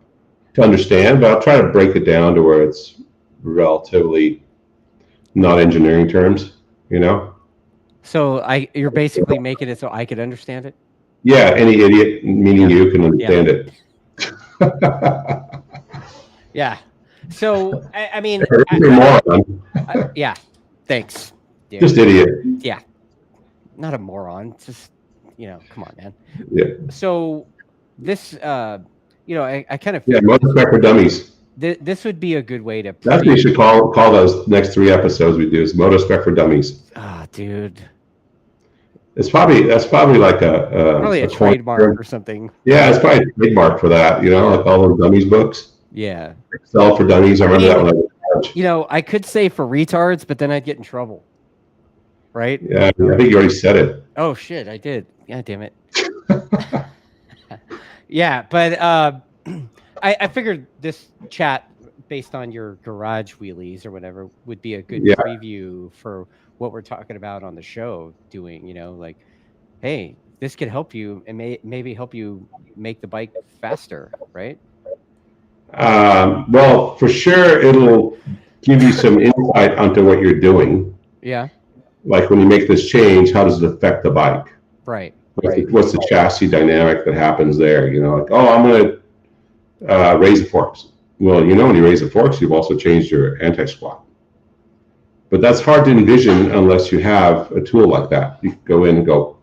understand, but I'll try to break it down to where it's relatively not engineering terms, So you're basically making it so I could understand it? Yeah, any idiot, meaning you, can understand it. Yeah. So, yeah, thanks. Dude. Just idiot. Yeah. Not a moron. Just, come on, man. Yeah. So this, I kind of MotoSpec for dummies. This would be a good way to. That's what you should call those next 3 episodes we do is MotoSpec for dummies. Dude. That's probably like a trademark or something. Yeah, it's probably a trademark for that. Like all those dummies books. Yeah. Excel for dummies. I remember that when I was in college. I could say for retards, but then I'd get in trouble. Right? Yeah, I think you already said it. Oh shit, I did. God damn it. Yeah, but I figured this chat based on your garage wheelies or whatever would be a good preview for what we're talking about on the show doing, like, hey, this could help you and maybe help you make the bike faster, right? Well, for sure, it'll give you some insight onto what you're doing. Yeah. Like when you make this change, how does it affect the bike? Right. What's the chassis dynamic that happens there? I'm going to raise the forks. Well, when you raise the forks, you've also changed your anti-squat. But that's hard to envision unless you have a tool like that. You can go in and go,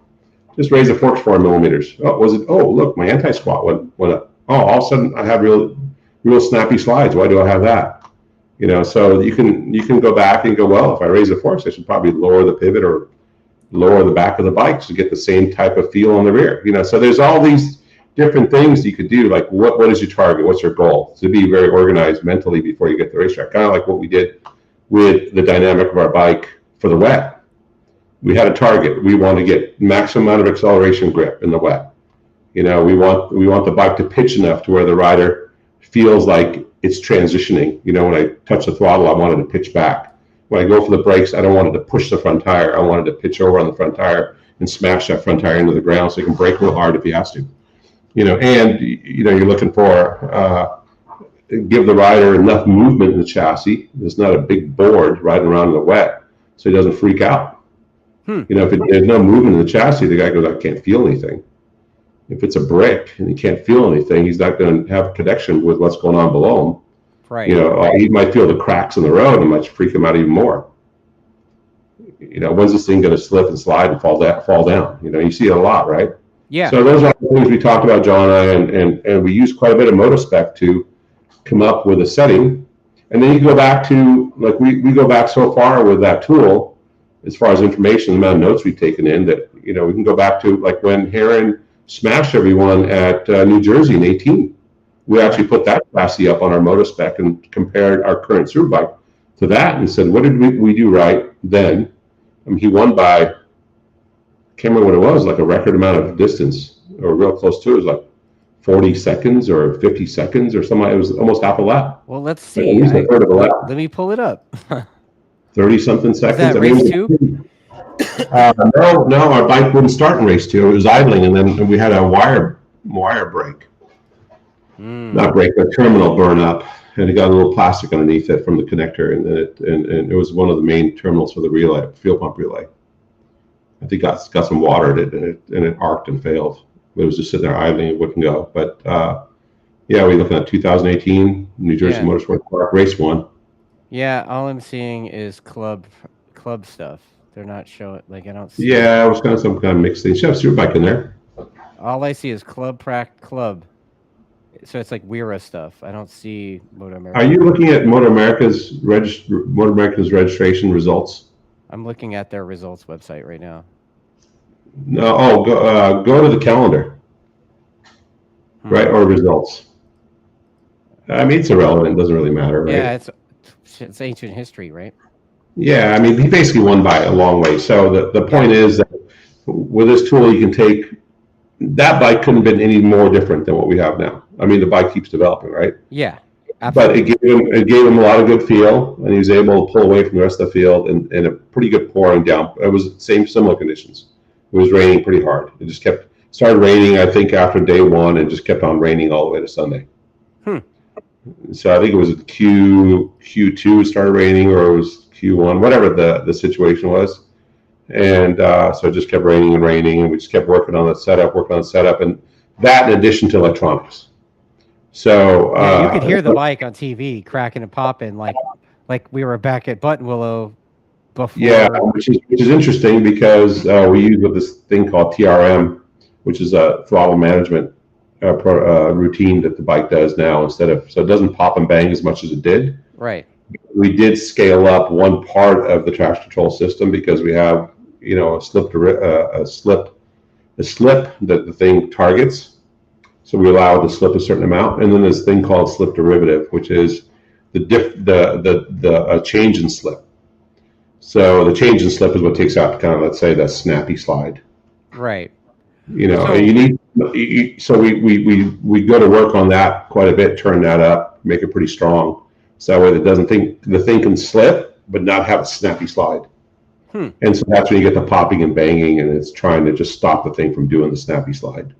just raise the forks 4 millimeters. Oh, look, my anti-squat went up. Oh, all of a sudden I have real snappy slides. Why do I have that? So you can go back and go, well, if I raise the forks, I should probably lower the pivot or lower the back of the bike to get the same type of feel on the rear. So there's all these different things you could do. Like what is your target? What's your goal? To be very organized mentally before you get the racetrack. Kind of like what we did with the dynamic of our bike for the wet. We had a target. We want to get maximum amount of acceleration grip in the wet. You know, we want the bike to pitch enough to where the rider feels like it's transitioning. You know, when I touch the throttle, I want it to pitch back. When I go for the brakes, I don't want it to push the front tire. I want it to pitch over on the front tire and smash that front tire into the ground so it can brake real hard if he has to. You know, and you know, you're looking for give the rider enough movement in the chassis. There's not a big board riding around in the wet, so he doesn't freak out. You know, if there's no movement in the chassis, the guy goes, I can't feel anything. If it's a brick and he can't feel anything, he's not going to have a connection with what's going on below him. Right. You know, he might feel the cracks in the road and might freak him out even more. You know, when's this thing going to slip and slide and fall down? You know, you see it a lot, right? Yeah. So those are the things we talked about, John and I, and we use quite a bit of MotoSpec to come up with a setting. And then you go back to, like, we go back so far with that tool, as far as information, the amount of notes we've taken in, that, you know, we can go back to, like, when Heron smashed everyone at New Jersey in 18. We actually put that chassis up on our MotoSpec and compared our current Superbike to that and said, what did we do right then? I mean, he won by, I can't remember what it was, like a record amount of distance, or real close to it. It was like 40 seconds or 50 seconds or something. It was almost half a lap. Well, let's see. At least a third of a lap. Let me pull it up. 30-something seconds. Is that race 2? No, our bike wouldn't start in race 2. It was idling, and then we had a wire break. Not break, but terminal burn up, and it got a little plastic underneath it from the connector, and then and it was one of the main terminals for the relay, fuel pump relay. I think got some water in it, and it arced and failed. It was just sitting there idling; it wouldn't go. But yeah, we're looking at 2018 New Jersey Motorsports Park, race 1. Yeah, all I'm seeing is club stuff. They're not showing, like, I don't see. Yeah, it was kind of some kind of mixed thing. You should have Superbike in there. All I see is club. So it's like WERA stuff. I don't see MotoAmerica. Are you looking at MotoAmerica's registration results? I'm looking at their results website right now. No, go to the calendar, right, or results. I mean, it's irrelevant. It doesn't really matter, right? Yeah, it's ancient history, right? Yeah, I mean, he basically won by a long way. So the point is that with this tool, you can take, that bike couldn't have been any more different than what we have now. I mean, the bike keeps developing, right? Yeah, absolutely. But it gave him a lot of good feel, and he was able to pull away from the rest of the field and a pretty good pouring down. It was similar conditions. It was raining pretty hard. It just started raining, I think, after day 1, and just kept on raining all the way to Sunday. So I think it was Q2 started raining, or it was Q1, whatever the situation was. And so it just kept raining, and we just kept working on the setup, and that in addition to electronics. So you could hear the bike on TV cracking and popping, like we were back at Buttonwillow before. Yeah, which is interesting, because we use this thing called TRM, which is a throttle management routine that the bike does now, so it doesn't pop and bang as much as it did. Right. We did scale up one part of the traction control system, because we have, you know, a slip that the thing targets. So we allow it to slip a certain amount, and then there's a thing called slip derivative, which is the change in slip. So the change in slip is what takes out, kind of, let's say, the snappy slide. Right. You know, and you need, so we go to work on that quite a bit, turn that up, make it pretty strong, so that way the thing can slip but not have a snappy slide. And so that's when you get the popping and banging, and it's trying to just stop the thing from doing the snappy slide.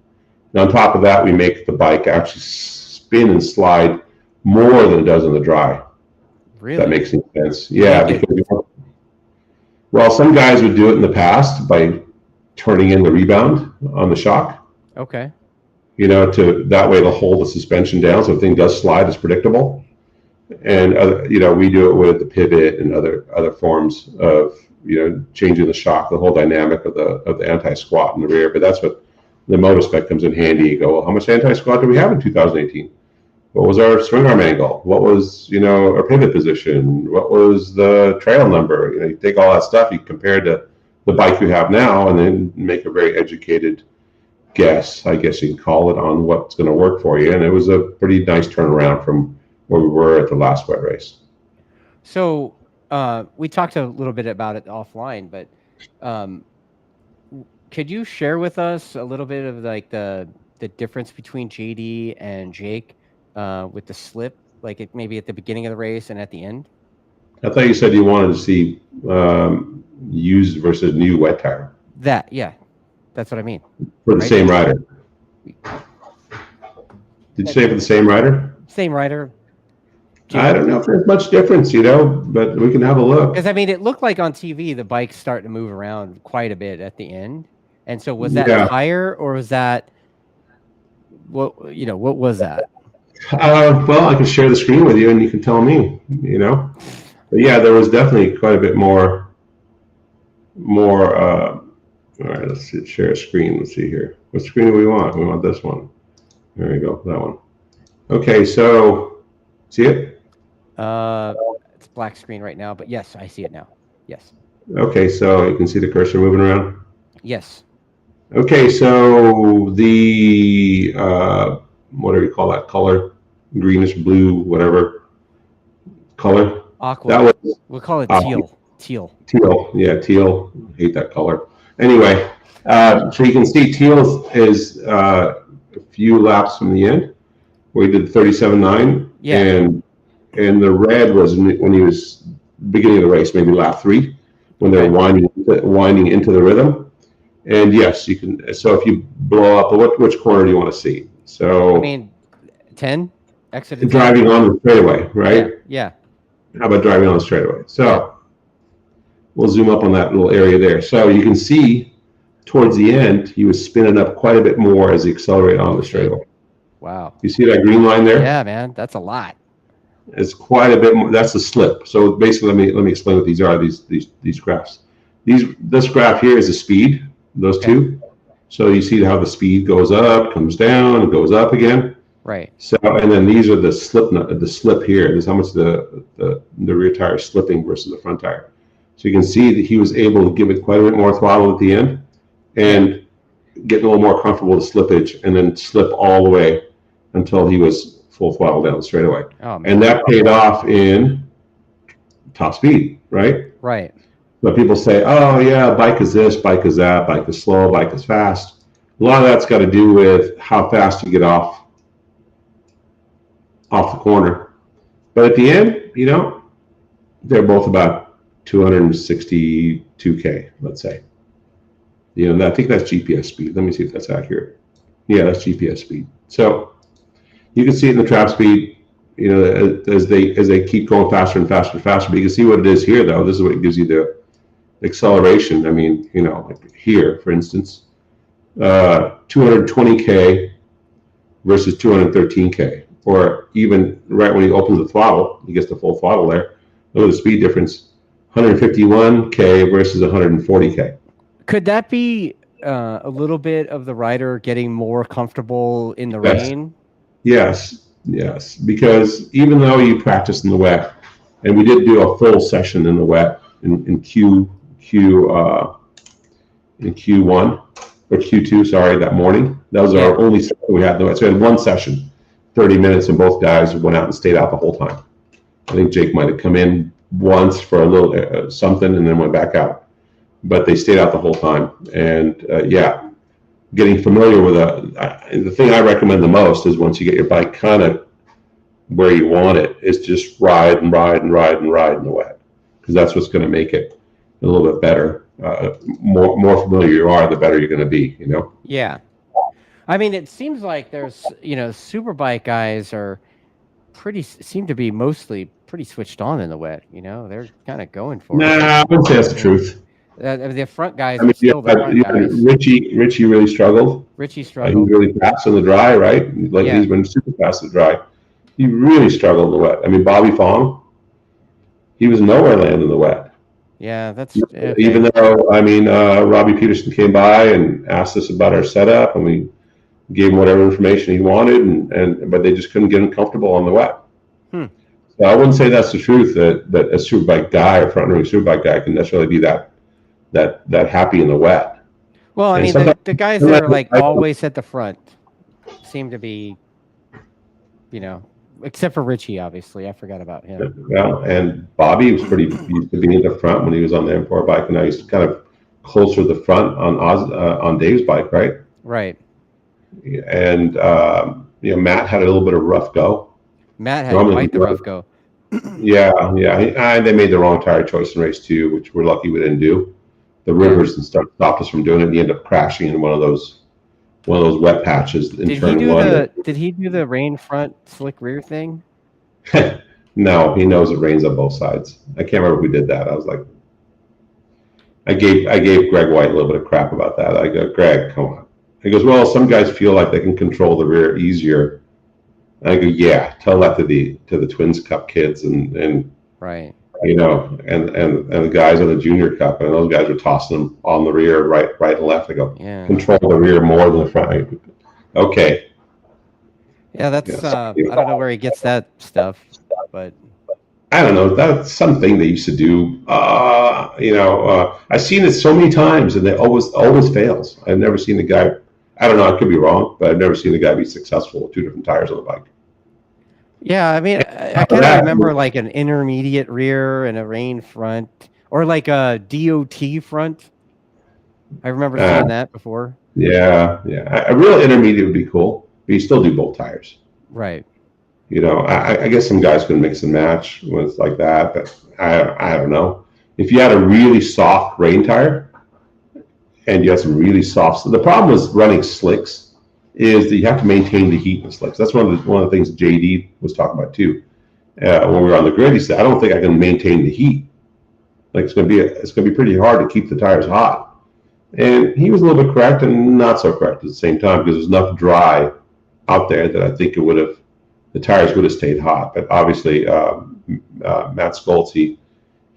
And on top of that, we make the bike actually spin and slide more than it does in the dry. Really? That makes any sense. Yeah, because, well, some guys would do it in the past by turning in the rebound on the shock. Okay. You know, that way it'll hold the suspension down, so if the thing does slide, it's predictable. And you know, we do it with the pivot and other forms of, you know, changing the shock, the whole dynamic of the anti-squat in the rear. But that's what the MotoSpec comes in handy. You go, well, how much anti-squat do we have in 2018? What was our swing arm angle? What was, you know, our pivot position? What was the trail number? You know, you take all that stuff, you compare it to the bike you have now, and then make a very educated guess, I guess you can call it, on what's going to work for you. And it was a pretty nice turnaround from where we were at the last wet race. So we talked a little bit about it offline, but could you share with us a little bit of, like, the the difference between JD and Jake with the slip, like it maybe at the beginning of the race and at the end? I thought you said you wanted to see used versus new wet tire. Yeah, that's what I mean. For the same rider. Did you say for the same rider? Same rider. I don't know if there's much difference, but we can have a look. Because I mean, it looked like on TV the bike's starting to move around quite a bit at the end, and so was that higher or was that what was that? Well, I can share the screen with you, and you can tell me. But yeah, there was definitely quite a bit more. All right, let's share a screen. Let's see here. What screen do we want? We want this one. There we go. That one. Okay, so see it? It's black screen right now, but yes, I see it now. Yes. Okay, so you can see the cursor moving around? Yes. Okay, so the, what do you call that color? Greenish blue, whatever color? Aqua. That was, we'll call it teal. Teal. Teal, yeah, teal. I hate that color. Anyway, so you can see teal is a few laps from the end, where he did 37.9. Yeah. And the red was when he was beginning of the race, maybe lap 3, when they're winding into the rhythm. And yes, you can. So if you blow up, which corner do you want to see? So I mean, 10 exit. Driving on the straightaway, right? Yeah. How about driving on the straightaway? So we'll zoom up on that little area there. So you can see towards the end, he was spinning up quite a bit more as he accelerated on the straightaway. Wow. You see that green line there? Yeah, man, that's a lot. It's quite a bit more. That's the slip. So basically, let me explain what these are. These graphs. This graph here is the speed. Those two. So you see how the speed goes up, comes down, and goes up again. Right. So and then these are the slip here. This is how much the rear tire is slipping versus the front tire. So you can see that he was able to give it quite a bit more throttle at the end, and get a little more comfortable with slippage, and then slip all the way until he was full throttle down straightaway. Oh, man. And that paid off in top speed, right? Right. But people say, oh yeah, bike is this, bike is that, bike is slow, bike is fast. A lot of that's got to do with how fast you get off the corner. But at the end, they're both about 262K, let's say. I think that's GPS speed. Let me see if that's accurate. Yeah, that's GPS speed. So you can see it in the trap speed, as they keep going faster and faster and faster. But you can see what it is here, though. This is what gives you the acceleration. I mean, like here, for instance, 220K versus 213K. Or even right when he opens the throttle, he gets the full throttle there. Look at the speed difference, 151K versus 140K. Could that be a little bit of the rider getting more comfortable in the rain? Yes, because even though you practice in the wet, and we did do a full session in the wet in Q1 or Q2, sorry, that morning. That was our only session we had in the wet. So we had one session, 30 minutes, and both guys went out and stayed out the whole time. I think Jake might have come in once for a little something and then went back out, but they stayed out the whole time. And getting familiar with the thing I recommend the most is once you get your bike kind of where you want it, is just ride in the wet, because that's what's going to make it a little bit better. More familiar you are, the better you're going to be. Yeah. I mean, it seems like there's Superbike guys seem to be mostly pretty switched on in the wet. They're kind of going for it. Nah, I wouldn't say that's the truth. The front guys are still the front guys. Richie really struggled. He was really fast on the dry, right? He's been super fast on the dry. He really struggled in the wet. I mean, Bobby Fong, he was nowhere land in the wet. Yeah, that's okay. Even though Robbie Peterson came by and asked us about our setup, and we gave him whatever information he wanted, but they just couldn't get him comfortable on the wet. So I wouldn't say that's the truth, that a Superbike guy, a front-running Superbike guy, can necessarily be that happy in the wet. Well, I mean, the guys that are always at the front seem to be, except for Richie, obviously. I forgot about him. Yeah, and Bobby was pretty used to being in the front when he was on the M4 bike, and now he's kind of closer to the front on Dave's bike, right? Right. and Matt had a little bit of rough go. Matt had quite the rough go. Yeah. And they made the wrong tire choice in race 2, which we're lucky we didn't do. The rivers and stuff stopped us from doing it. And he ended up crashing in one of those wet patches in turn 1. Did he do the rain front slick rear thing? No, he knows it rains on both sides. I can't remember who did that. I was like, I gave Greg White a little bit of crap about that. I go, Greg, come on. He goes, well, some guys feel like they can control the rear easier. And I go, yeah, tell that to the Twins Cup kids and right. And the guys in the Junior Cup, and those guys are tossing them on the rear, right and left. I go, control the rear more than the front. Okay. Yeah, that's I don't know where he gets that stuff, but I don't know. That's something they used to do. I've seen it so many times, and it always fails. I've never seen the guy. I don't know. I could be wrong, but I've never seen the guy be successful with 2 different tires on the bike. Yeah, I mean, I kind of remember like an intermediate rear and a rain front, or like a DOT front. I remember seeing that before. Yeah. A real intermediate would be cool, but you still do both tires. Right. I guess some guys can mix and match when it's like that, but I don't know. If you had a really soft rain tire and you had some really soft, the problem with running slicks is that you have to maintain the heat in the slicks. That's one of the things JD was talking about too. When we were on the grid, he said, I don't think I can maintain the heat. Like it's gonna be pretty hard to keep the tires hot. And he was a little bit correct and not so correct at the same time, because there's enough dry out there that I think the tires would have stayed hot. But obviously, Matt Scholz,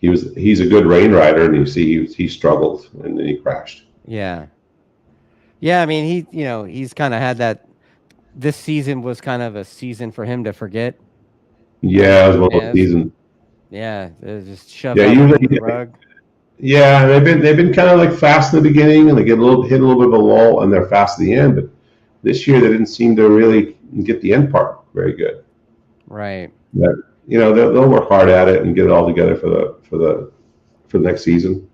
he's a good rain rider, and you see he struggled and then he crashed. Yeah, I mean, he's kind of had that. This season was kind of a season for him to forget. Yeah, it was one of those seasons. Yeah, they just shoved under the rug. Yeah, they've been kind of like fast in the beginning, and they hit a little bit of a lull, and they're fast at the end. But this year, they didn't seem to really get the end part very good. Right. But they'll work hard at it and get it all together for the next season.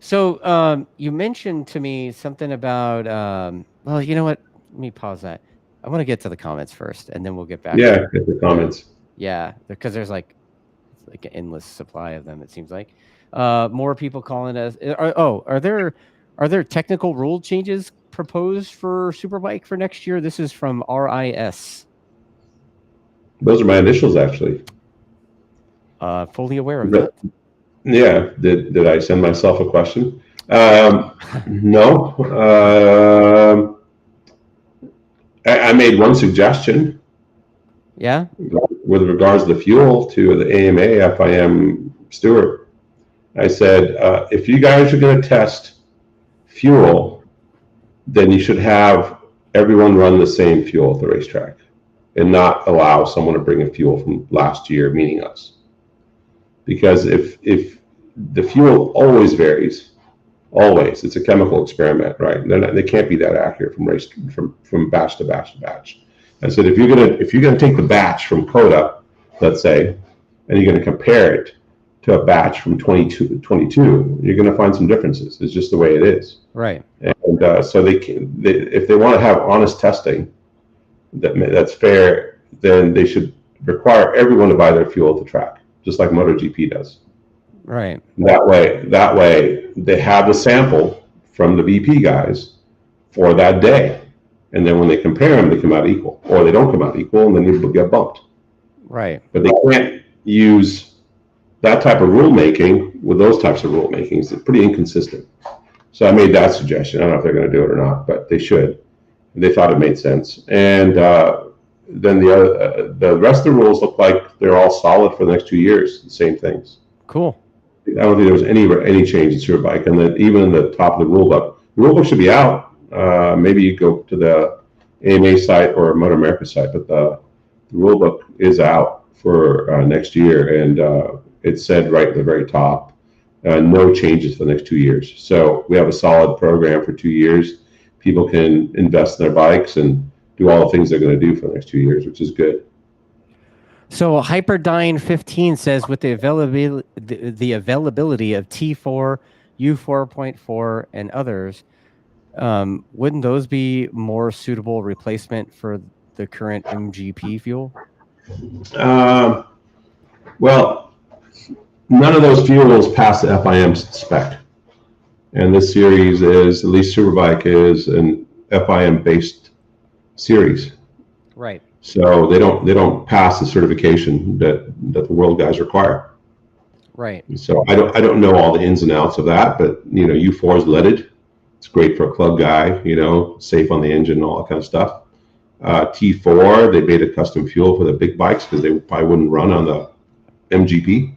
So you mentioned to me something about well, you know what? Let me pause that. I want to get to the comments first, and then we'll get back. Yeah, get the comments. Yeah, because there's like an endless supply of them. It seems like more people calling us. Are there technical rule changes proposed for Superbike for next year? This is from RIS. Those are my initials, actually. Fully aware of that. Yeah. Did I send myself a question? No. I made one suggestion. Yeah. With regards to the fuel to the AMA FIM steward, I said, if you guys are going to test fuel, then you should have everyone run the same fuel at the racetrack and not allow someone to bring a fuel from last year, meaning us. Because if the fuel always varies, always, it's a chemical experiment, right? They can't be that accurate from batch to batch to batch. I said, if you're gonna take the batch from Coda, let's say, and you're gonna compare it to a batch from 22, you're gonna find some differences. It's just the way it is. Right. And so if they want to have honest testing, that's fair, then they should require everyone to buy their fuel at the track, just like MotoGP does. Right. That way they have the sample from the VP guys for that day. And then when they compare them, they come out equal, or they don't come out equal, and then you get bumped. Right. But they can't use that type of rulemaking with those types of rulemakings. It's pretty inconsistent. So I made that suggestion. I don't know if they're going to do it or not, but they should. They thought it made sense. And then the rest of the rules look like they're all solid for the next 2 years. The same things. Cool. I don't think there was any change in Superbike, and then even in the top of the rule book should be out. Maybe you go to the AMA site or MotoAmerica site, but the rule book is out for next year, and it said right at the very top, no changes for the next 2 years. So we have a solid program for 2 years. People can invest in their bikes and do all the things they're going to do for the next 2 years, which is good. So Hyperdyne 15 says with the availability of T4, U4.4, and others, Wouldn't those be more suitable replacement for the current MGP fuel? Um, well, none of those fuels pass the FIM spec. And this series is, at least Superbike is an FIM based series. Right. So they don't pass the certification that the world guys require. Right. So I don't know all the ins and outs of that, but U4 is leaded. It's great for a club guy, safe on the engine, all that kind of stuff. T4, they made a custom fuel for the big bikes because they probably wouldn't run on the MGP.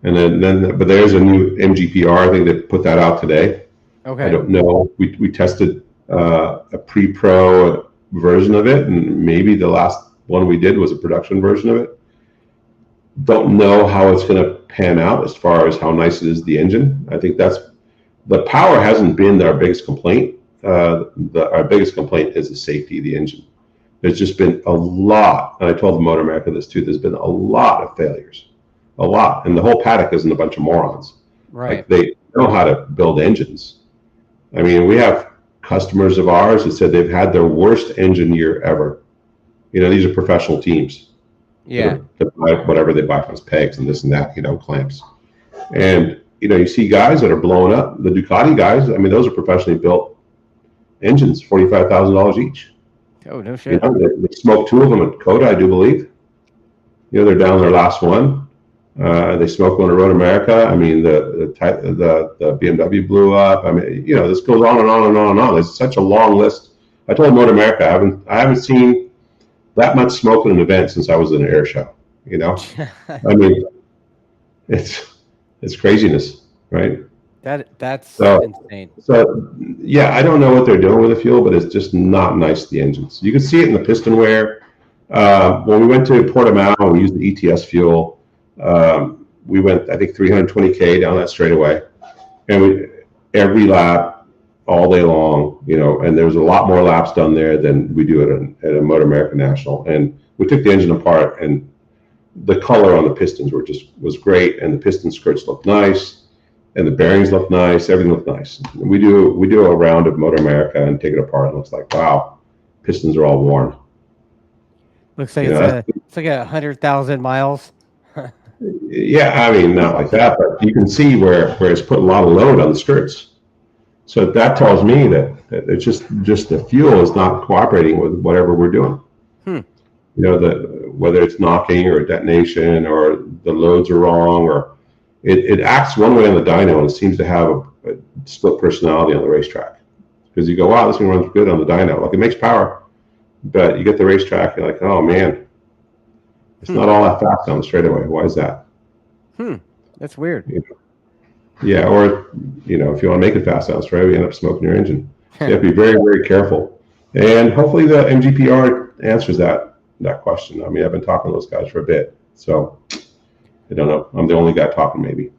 And then but there's a new MGPR. I think they put that out today. Okay. I don't know. We tested a pre-pro version of it, and maybe the last one we did was a production version of it. Don't know how it's going to pan out as far as how nice it is, the engine. I think the power hasn't been our biggest complaint. Our biggest complaint is the safety of the engine. There's just been a lot, and I told the MotoAmerica this too, there's been a lot of failures. A lot. And the whole paddock isn't a bunch of morons. Right. Like, they know how to build engines. I mean, we have customers of ours that said they've had their worst engine year ever. These are professional teams. Yeah. That buy whatever they buy from us, pegs and this and that, clamps. And, you see guys that are blowing up. The Ducati guys, I mean, those are professionally built engines, $45,000 each. Oh, no shit. They smoked two of them at Coda, I do believe. They're down their last one. They smoked one at Road America. I mean, the BMW blew up. I mean, this goes on and on and on and on. There's such a long list. I told MotoAmerica I haven't seen that much smoke in an event since I was in an air show. I mean, it's craziness, right? That's insane. So yeah, I don't know what they're doing with the fuel, but it's just not nice to the engines. You can see it in the piston wear. When we went to Portimao, we used the ETS fuel. We went, I think, 320K down that straightaway, and every lap, all day long, and there was a lot more laps done there than we do at a MotoAmerica National. And we took the engine apart, and the color on the pistons was great, and the piston skirts looked nice, and the bearings looked nice, everything looked nice. We do a round of MotoAmerica and take it apart, and it looks like, wow, pistons are all worn. Looks like it's like 100,000 miles. Yeah, I mean, not like that, but you can see where it's put a lot of load on the skirts. So that tells me that it's just the fuel is not cooperating with whatever we're doing. Whether it's knocking or detonation or the loads are wrong, or it acts one way on the dyno and it seems to have a split personality on the racetrack. Because you go, wow, this thing runs good on the dyno. Like, it makes power, but you get the racetrack, you're like, oh man, it's not all that fast on the straightaway. Why is that? That's weird. Yeah, or if you want to make it fast on the straightaway, you end up smoking your engine. So you have to be very, very careful. And hopefully the MGPR answers that question. I mean, I've been talking to those guys for a bit, so I don't know. I'm the only guy talking, maybe.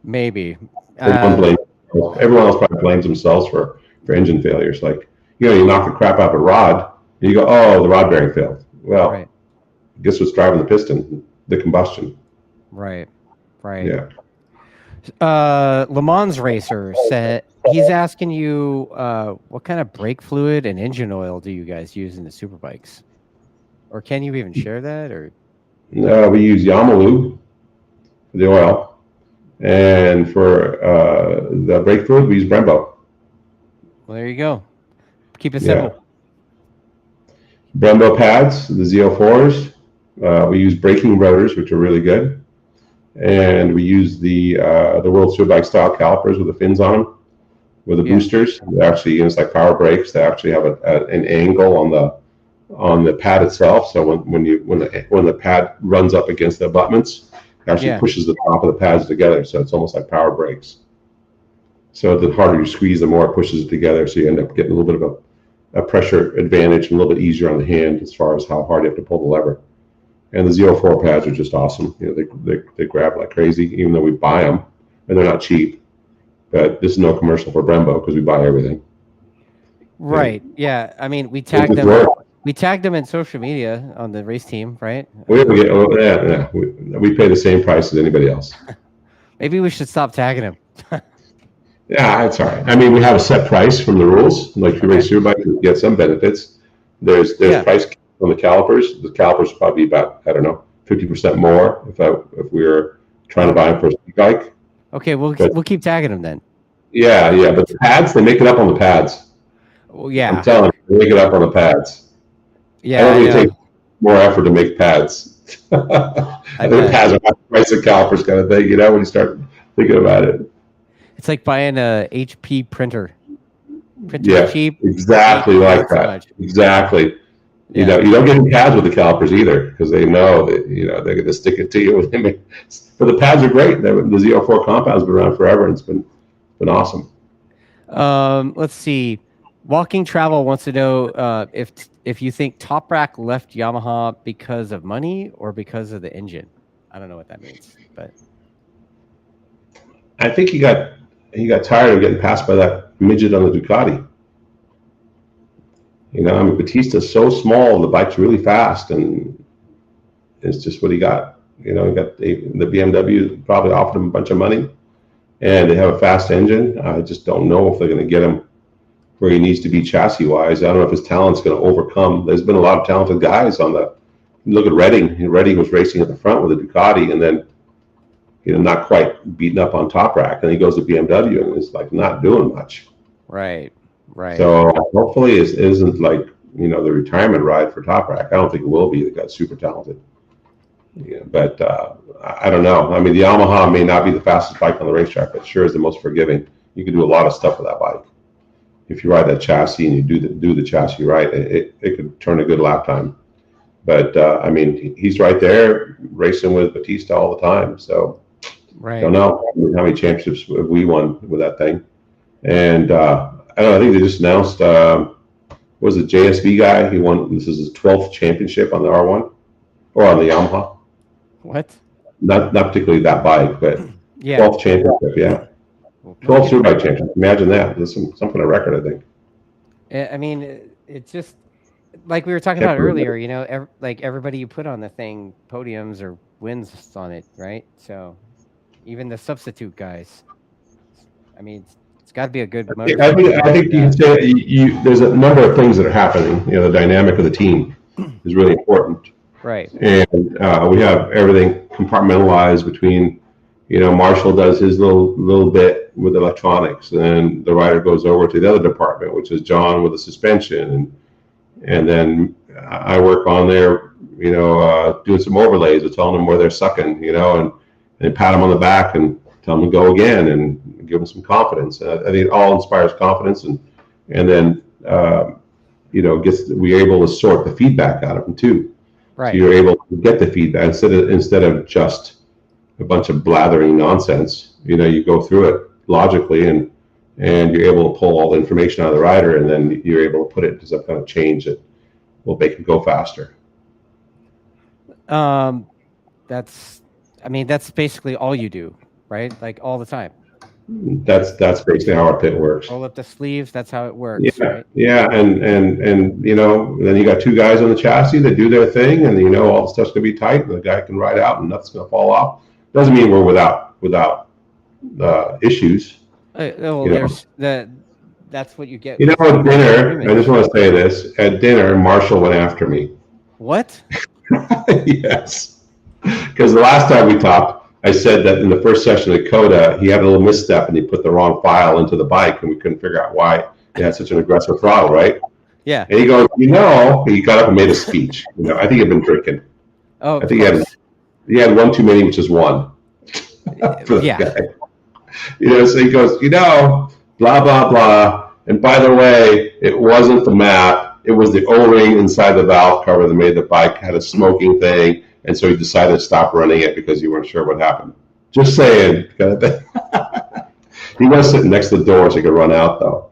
Maybe. Everyone else probably blames themselves for engine failures. Like, you knock the crap out of a rod, and you go, oh, the rod bearing failed. Well, right. Guess what's driving the piston? The combustion. Right. Yeah. Le Mans Racer said he's asking you what kind of brake fluid and engine oil do you guys use in the Superbikes? Or can you even share that? Or no, we use Yamalu for the oil, and for the brake fluid we use Brembo. Well, there you go. Keep it simple. Brembo pads, the Z04s. We use braking rotors, which are really good, and we use the World Superbike style calipers with the fins on them, with the boosters. They actually, it's like power brakes. They actually have an angle on the pad itself. So when the pad runs up against the abutments, it actually pushes the top of the pads together. So it's almost like power brakes. So the harder you squeeze, the more it pushes it together. So you end up getting a little bit of a pressure advantage and a little bit easier on the hand as far as how hard you have to pull the lever. And the Z04 pads are just awesome. They grab like crazy, even though we buy them, and they're not cheap. But this is no commercial for Brembo because we buy everything. Right. Yeah. I mean, we tagged them. We tagged them in social media on the race team, right? We pay the same price as anybody else. Maybe we should stop tagging them. Yeah, it's all right. I mean, we have a set price from the rules. Like if you race Superbike, you get some benefits. There's price on the calipers. The calipers would probably be about, I don't know, 50% more if we were trying to buy them for a bike. Okay, we'll keep tagging them then. Yeah, but the pads, they make it up on the pads. Well, yeah. I'm telling you, they make it up on the pads. Yeah, I don't really take more effort to make pads. I think pads are not the price of calipers kind of thing, when you start thinking about it. It's like buying a HP printer. Yeah, cheap. Exactly like that. Exactly. Yeah. You don't get any pads with the calipers either because they know that, they're going to stick it to you. But the pads are great. The Z04 compound's been around forever and it's been awesome. Let's see. Walking Travel wants to know if you think Top Rack left Yamaha because of money or because of the engine. I don't know what that means, but I think he got tired of getting passed by that midget on the Ducati. I mean, Batista's so small, the bike's really fast, and it's just what he got. He got the BMW probably offered him a bunch of money, and they have a fast engine. I just don't know if they're going to get him where he needs to be chassis-wise. I don't know if his talent's going to overcome. There's been a lot of talented guys on the. Look at Redding. Redding was racing at the front with a Ducati, and then not quite beaten up on Top Rack, and he goes to BMW and it's like not doing much. Right. So hopefully it isn't like the retirement ride for Top Rack. I don't think it will be. They got super talented. But I don't know. I mean, the Yamaha may not be the fastest bike on the racetrack, but sure is the most forgiving. You can do a lot of stuff with that bike. If you ride that chassis and you do the chassis right, it could turn a good lap time. But I mean, he's right there racing with Batista all the time. So I don't know how many championships we won with that thing. And I don't know. I think they just announced. Was it JSV guy? He won. This is his 12th championship on the R1 or on the Yamaha. What? Not particularly that bike, but 12th championship. Yeah, 12th Superbike championship. Imagine that. There's some kind of record, I think. I mean, it's just like we were talking about earlier. Like everybody you put on the thing, podiums or wins on it, right? So even the substitute guys. I mean, it's got to be a good motor. I think you can say there's a number of things that are happening. The dynamic of the team is really important. Right. And we have everything compartmentalized between, Marshall does his little bit with electronics, and then the rider goes over to the other department, which is John with the suspension, and then I work on there, doing some overlays or telling them where they're sucking, and pat them on the back and tell them to go again and give them some confidence. I think it all inspires confidence, and then we're able to sort the feedback out of them too. Right. So you're able to get the feedback instead of just a bunch of blathering nonsense. You go through it logically, and you're able to pull all the information out of the rider, and then you're able to put it into some kind of change that will make it go faster. That's basically all you do, right? Like all the time. That's basically how our pit works. Roll up the sleeves. That's how it works. Yeah, right? yeah, and then you got two guys on the chassis that do their thing, and all the stuff's gonna be tight, and the guy can ride out, and nothing's gonna fall off. Doesn't mean we're without issues. That's what you get. At dinner, I just want to say this. At dinner, Marshall went after me. What? Yes, because the last time we talked, I said that in the first session of Coda, he had a little misstep and he put the wrong file into the bike, and we couldn't figure out why he had such an aggressive throttle, right? Yeah. And he goes, he got up and made a speech. I think he'd been drinking. Oh, I think he had one too many, which is one. For the guy. So he goes, blah, blah, blah. And by the way, it wasn't the map. It was the O-ring inside the valve cover that made the bike had a smoking thing. And so he decided to stop running it because he weren't sure what happened. Just saying. He was sitting next to the door so he could run out, though.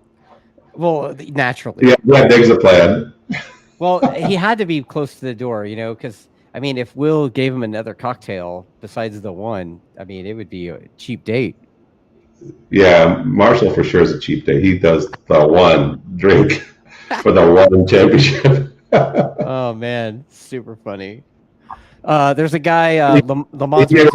Well, naturally. Yeah, there's a plan. Well, he had to be close to the door, because, if Will gave him another cocktail besides the one, it would be a cheap date. Yeah, Marshall for sure is a cheap date. He does the one drink for the one championship. Oh, man. Super funny. There's a guy, He gave,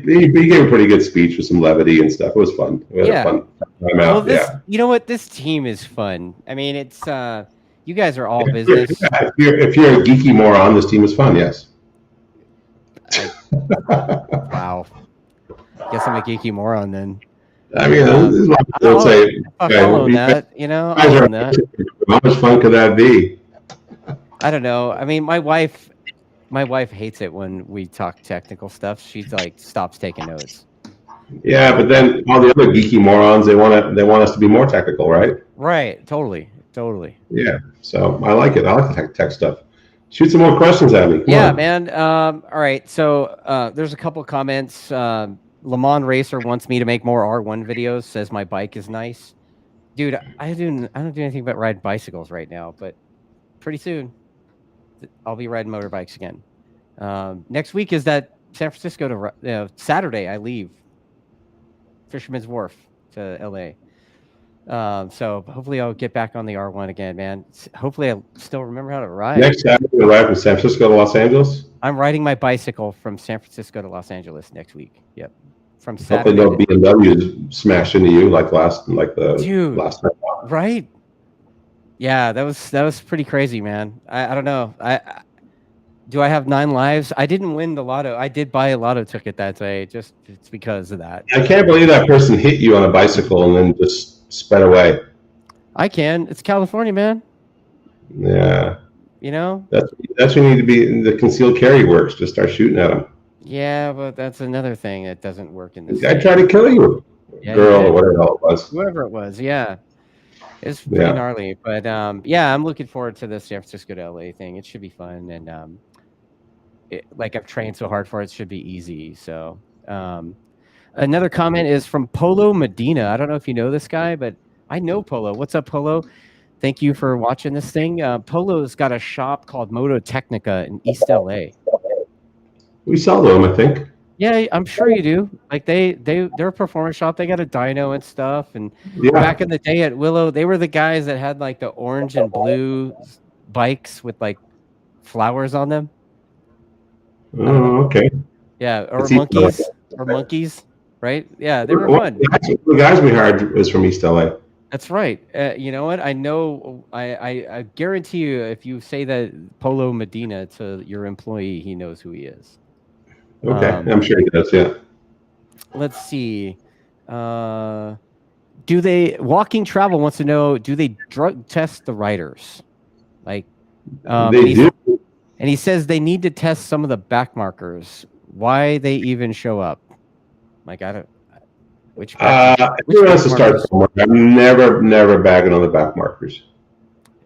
he gave a pretty good speech with some levity and stuff. It was fun. We had a fun time out. Well, you know what? This team is fun. I mean, it's you guys are all If business. if you're a geeky moron, this team is fun. Yes. Wow. Guess I'm a geeky moron then. I mean, they'll say, I'll own that. You know, I'll own that. How much fun could that be? I don't know. I mean, my wife hates it when we talk technical stuff. She's like, stops taking notes. Yeah, but then all the other geeky morons, they want us to be more technical, right? Right. Totally. Yeah. So I like it. I like the tech stuff. Shoot some more questions at me. Come on. Man. All right. So there's a couple comments. Le Mans Racer wants me to make more R1 videos. Says my bike is nice, dude. I don't do anything but ride bicycles right now, but pretty soon I'll be riding motorbikes again. Next week is that San Francisco to Saturday. I leave Fisherman's Wharf to LA. So hopefully I'll get back on the R1 again, man. Hopefully I still remember how to ride. Next Saturday, you ride from San Francisco to Los Angeles? I'm riding my bicycle from San Francisco to Los Angeles next week. Yep. From Saturday. Hopefully no BMW smashed into you like the last time. Right? Yeah, that was pretty crazy, man. I don't know. Do I have 9 lives? I didn't win the lotto. I did buy a lotto ticket that day, just it's because of that. I can't believe that person hit you on a bicycle and then just sped away. I can. It's California, man. Yeah. You know? That's when you need to be. The concealed carry works. Just start shooting at them. Yeah, but that's another thing that doesn't work in this. I tried to kill you, girl, or whatever it was. Whoever it was, yeah. It's pretty gnarly, but yeah, I'm looking forward to the San Francisco to LA thing. It should be fun, and like I've trained so hard for it, it should be easy. So, another comment is from Polo Medina. I don't know if you know this guy, but I know Polo. What's up, Polo? Thank you for watching this thing. Polo's got a shop called Moto Technica in East LA. We sell them, I think. Yeah, I'm sure you do. Like they're a performance shop. They got a dyno and stuff. And back in the day at Willow, they were the guys that had like the orange and blue bikes with like flowers on them. Oh, okay. Yeah, or monkeys, right? Yeah, they were fun. The guys we hired was from East LA. That's right. You know what? I know. I guarantee you, if you say that Polo Medina to your employee, he knows who he is. Okay, I'm sure he does. Yeah. Let's see. Do they Walking Travel wants to know? Do they drug test the riders? Like they do. And he says they need to test some of the back markers. Why they even show up? Like I don't. Which everyone has to start somewhere. I'm never bagging on the back markers.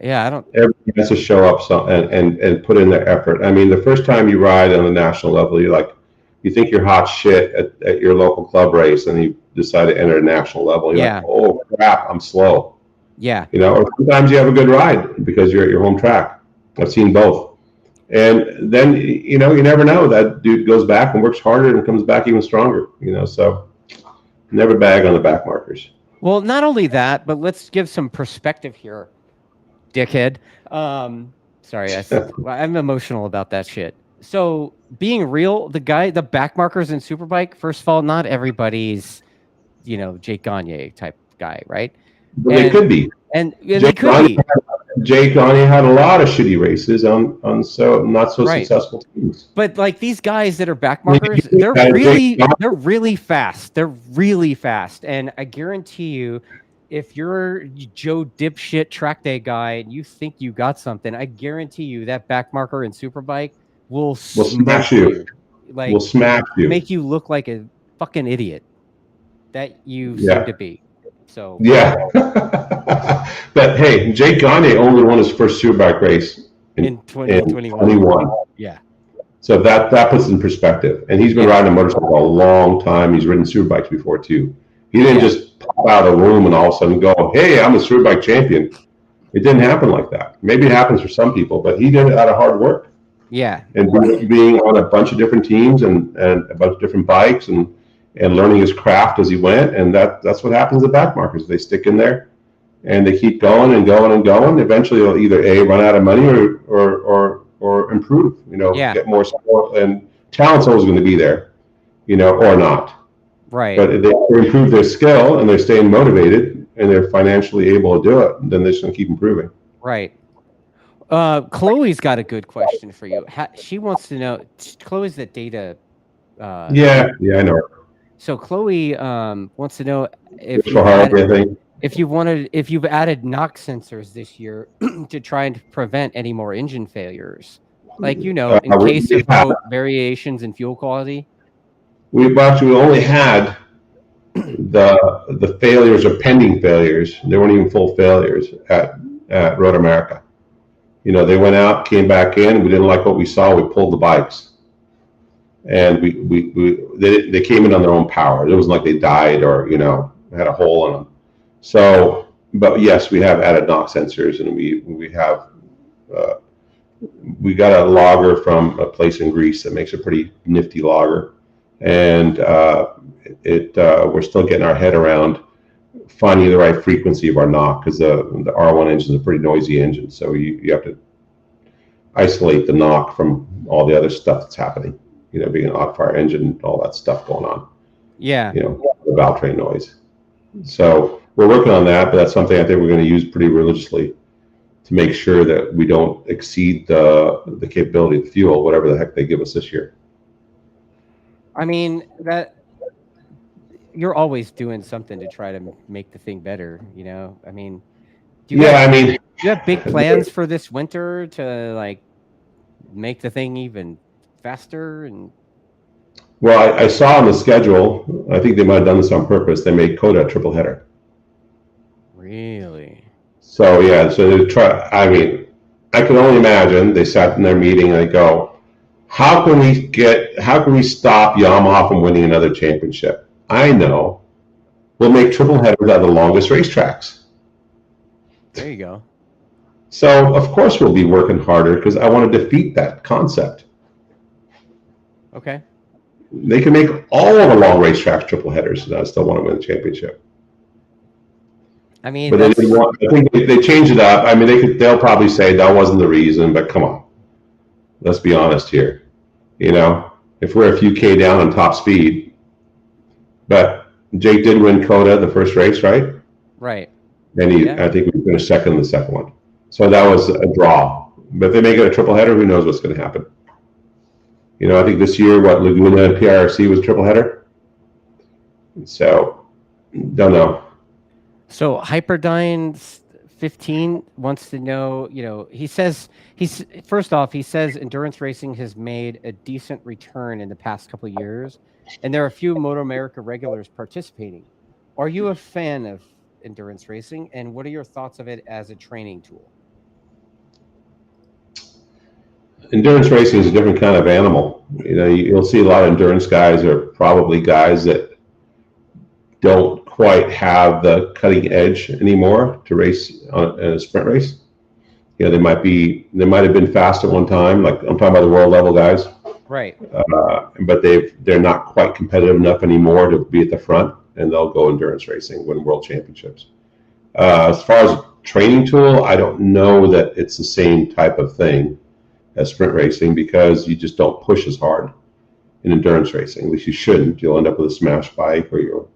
Yeah, I don't. Everyone has to show up and put in their effort. I mean, the first time you ride on the national level, you think you're hot shit at your local club race, and you decide to enter a national level. You're like, oh crap, I'm slow. Yeah. Or sometimes you have a good ride because you're at your home track. I've seen both. And then, you never know. That dude goes back and works harder and comes back even stronger, so never bag on the back markers. Well, not only that, but let's give some perspective here, dickhead. Sorry, I'm emotional about that shit. So being real, the back markers in Superbike, first of all, not everybody's, Jake Gagne type guy, right? But they could be. And they could be. Jake Gagne had a lot of shitty races on not so successful teams. But like these guys that are back markers, they're really fast. They're really fast. And I guarantee you, if you're Joe dipshit track day guy and you think you got something, I guarantee you that back marker in Superbike will smash you. Like, will smash you. Make you look like a fucking idiot that you seem to be. So yeah. But hey, Jake Gagne only won his first Superbike race in 2021. Yeah. So that puts it in perspective. And he's been riding a motorcycle a long time. He's ridden Superbikes before too. He didn't just pop out of the room and all of a sudden go, "Hey, I'm a Superbike champion." It didn't happen like that. Maybe it happens for some people, but he did it out of hard work. Yeah. And being on a bunch of different teams and a bunch of different bikes and learning his craft as he went. And that's what happens at back markers. They stick in there and they keep going and going and going. Eventually they'll either run out of money or or improve, Yeah. get more support. And talent's always going to be there, or not. Right. But if they improve their skill and they're staying motivated and they're financially able to do it, then they're just going to keep improving. Right. Chloe's got a good question for you. She wants to know. Chloe's the data. Yeah, I know. So Chloe wants to know if you've added knock sensors this year to try and prevent any more engine failures, like in case of variations in fuel quality. We've actually only had the failures or pending failures. They weren't even full failures at MotoAmerica. They went out, came back in. We didn't like what we saw. We pulled the bikes, and they came in on their own power. It wasn't like they died or had a hole in them. So, but yes, we have added knock sensors, and we have we got a logger from a place in Greece that makes a pretty nifty logger, and we're still getting our head around finding the right frequency of our knock, because the R1 engine is a pretty noisy engine, so you have to isolate the knock from all the other stuff that's happening, being an odd fire engine, all that stuff going on. Yeah. The valve train noise. So we're working on that, but that's something I think we're going to use pretty religiously to make sure that we don't exceed the capability of the fuel, whatever the heck they give us this year. I mean, that you're always doing something to try to make the thing better, I mean, do you have big plans for this winter to make the thing even faster? And well, I saw on the schedule, I think they might have done this on purpose. They made COTA a triple header. Really? So yeah, so they try. I mean, I can only imagine they sat in their meeting and they go, how can we stop Yamaha from winning another championship? I know. We'll make triple headers at the longest racetracks. There you go. So of course we'll be working harder, because I want to defeat that concept. Okay. They can make all of the long racetracks triple headers, and I still want to win the championship. I mean, but I think they changed it up. I mean, they'll probably say that wasn't the reason, but come on, let's be honest here. If we're a few K down on top speed, but Jake did win COTA the first race, right? Right. And I think we finished second in the second one. So that was a draw. But if they make it a triple header, who knows what's going to happen? I think this year, Laguna and PRC was triple header. So, don't know. So Hyperdyne 15 wants to know, he says endurance racing has made a decent return in the past couple of years, and there are a few MotoAmerica regulars participating. Are you a fan of endurance racing, and what are your thoughts of it as a training tool? Endurance racing is a different kind of animal. You'll see a lot of endurance guys are probably guys that don't quite have the cutting edge anymore to race in a sprint race. They might have been fast at one time, like I'm talking about the world level guys. Right. But they're not quite competitive enough anymore to be at the front, and they'll go endurance racing, win world championships. As far as training tool, I don't know that it's the same type of thing as sprint racing, because you just don't push as hard in endurance racing. At least you shouldn't. You'll end up with a smash bike, or you'll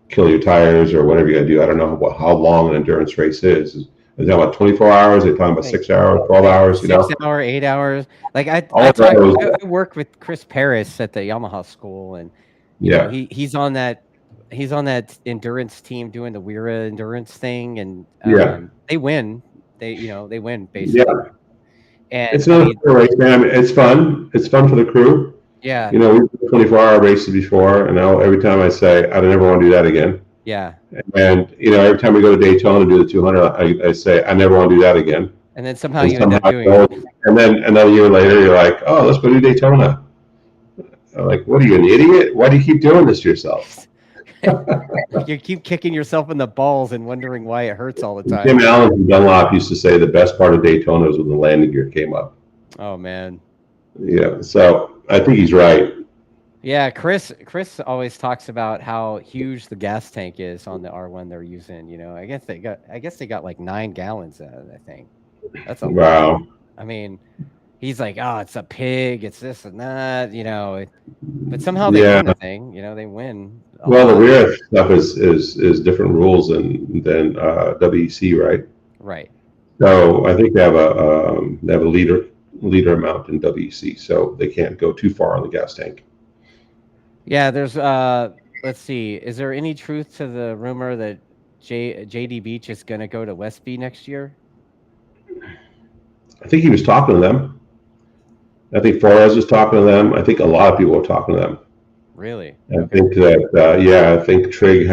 kill your tires, or whatever you got to do. I don't know how long an endurance race is. Are they talking about 24 hours? Are they talking about 6 hours, 12 hours? 6 hour, 8 hours. I work with Chris Paris at the Yamaha school, and he's on that endurance team doing the WERA endurance thing, and they win. They win basically. Yeah. And it's another race, man. It's fun. It's fun for the crew. Yeah. We've done 24-hour races before, and now every time I say I never want to do that again. Yeah. And every time we go to Daytona and do the 200, I say I never want to do that again. And then somehow you end up doing it. And then another year later, you're like, oh, let's go do Daytona. I'm like, what are you, an idiot? Why do you keep doing this to yourself? You keep kicking yourself in the balls and wondering why it hurts all the time. Jim Allen from Dunlop used to say the best part of Daytona was when the landing gear came up. Oh, man. Yeah, so I think he's right. Yeah, Chris always talks about how huge the gas tank is on the R1 they're using. I guess they got like 9 gallons in it, I think. That's a wow. lot. I mean, he's like, oh, it's a pig, it's this and that, but somehow they Yeah. win the thing, they win a Well, the lot. rear stuff is different rules than WEC, right? Right. So I think they have a liter amount in WEC, so they can't go too far on the gas tank. Yeah, there's let's see. Is there any truth to the rumor that JD Beach is going to go to Westby next year? I think he was talking to them. I think Flores was talking to them. I think a lot of people were talking to them. Really? I think that I think Trigg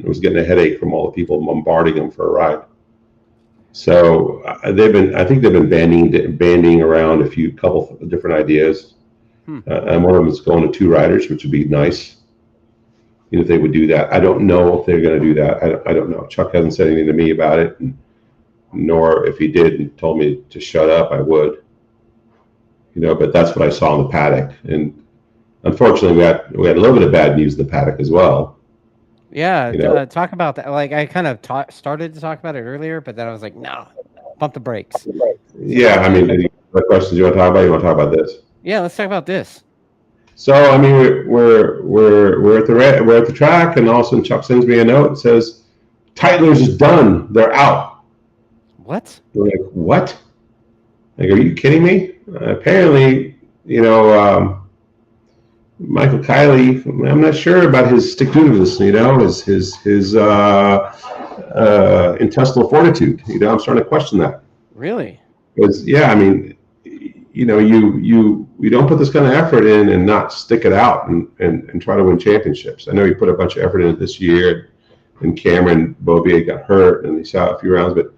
was getting a headache from all the people bombarding him for a ride. So I think they've been banding around a couple of different ideas, and one of them is going to 2 riders, which would be nice. If they would do that. I don't know if they're going to do that. I don't know. Chuck hasn't said anything to me about it, nor if he did and told me to shut up, I would. But that's what I saw in the paddock, and unfortunately, we had a little bit of bad news in the paddock as well. Yeah, talk about that. Like I kind of started to talk about it earlier, but then I was like, no, pump the brakes. Yeah, I mean, what questions you want to talk about? You want to talk about this? Yeah, let's talk about this. So I mean, we're at the track, and all of a sudden Chuck sends me a note and says, "Tytler's is done. They're out." What? We're like, what? Like, are you kidding me? Apparently, Michael Kiley, I'm not sure about his stick-to-itiveness, his intestinal fortitude. I'm starting to question that. Really? Because I mean, you don't put this kind of effort in and not stick it out and try to win championships. I know he put a bunch of effort in it this year, and Cameron Beaubier got hurt and he saw a few rounds, but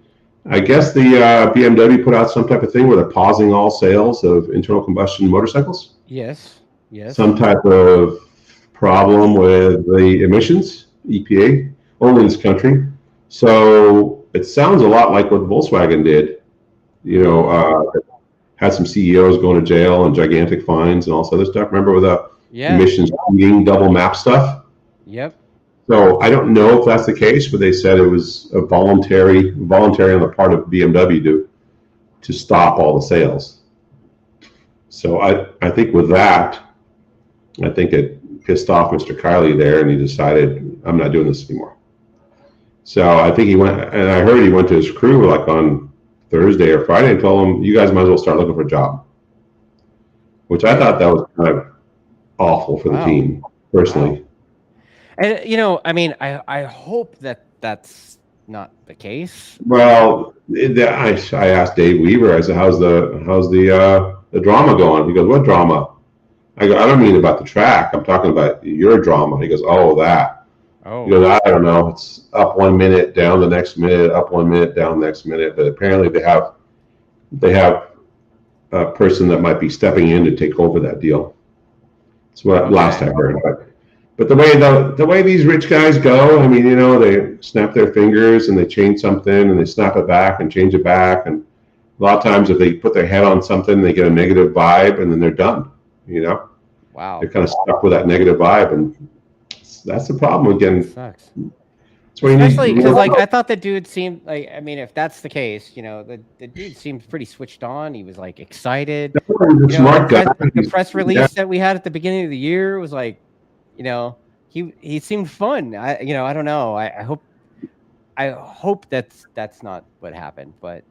I guess the BMW put out some type of thing where they're pausing all sales of internal combustion motorcycles. Yes. Some type of problem with the emissions, EPA, only in this country. So it sounds a lot like what Volkswagen did. Had some CEOs going to jail and gigantic fines and all this other stuff. Remember with the emissions cheating, double map stuff? Yep. So I don't know if that's the case, but they said it was a voluntary on the part of BMW to stop all the sales. So I think with that, I think it pissed off Mr. Kiley there, and he decided, I'm not doing this anymore. So I think he went, and I heard he went to his crew like on Thursday or Friday and told them, you guys might as well start looking for a job. Which I thought that was kind of awful for the team, personally. Wow. And, I mean, I hope that that's not the case. Well, I asked Dave Weaver, I said, how's the drama going? He goes, what drama? I go, I don't mean about the track. I'm talking about your drama. He goes, oh, that. Oh. He goes, I don't know. It's up 1 minute, down the next minute, up 1 minute, down the next minute. But apparently they have a person that might be stepping in to take over that deal. That's what last I heard. But the way these rich guys go, I mean, they snap their fingers and they change something and they snap it back and change it back. And a lot of times if they put their head on something, they get a negative vibe and then they're done. Wow. They're kind of stuck with that negative vibe, and that's the problem again. It sucks. Especially because, like, I thought the dude seemed like, I mean, if that's the case, the dude seemed pretty switched on. He was like excited. Smart guy. The press release that we had at the beginning of the year was like, he seemed fun. I don't know. I hope that's not what happened, but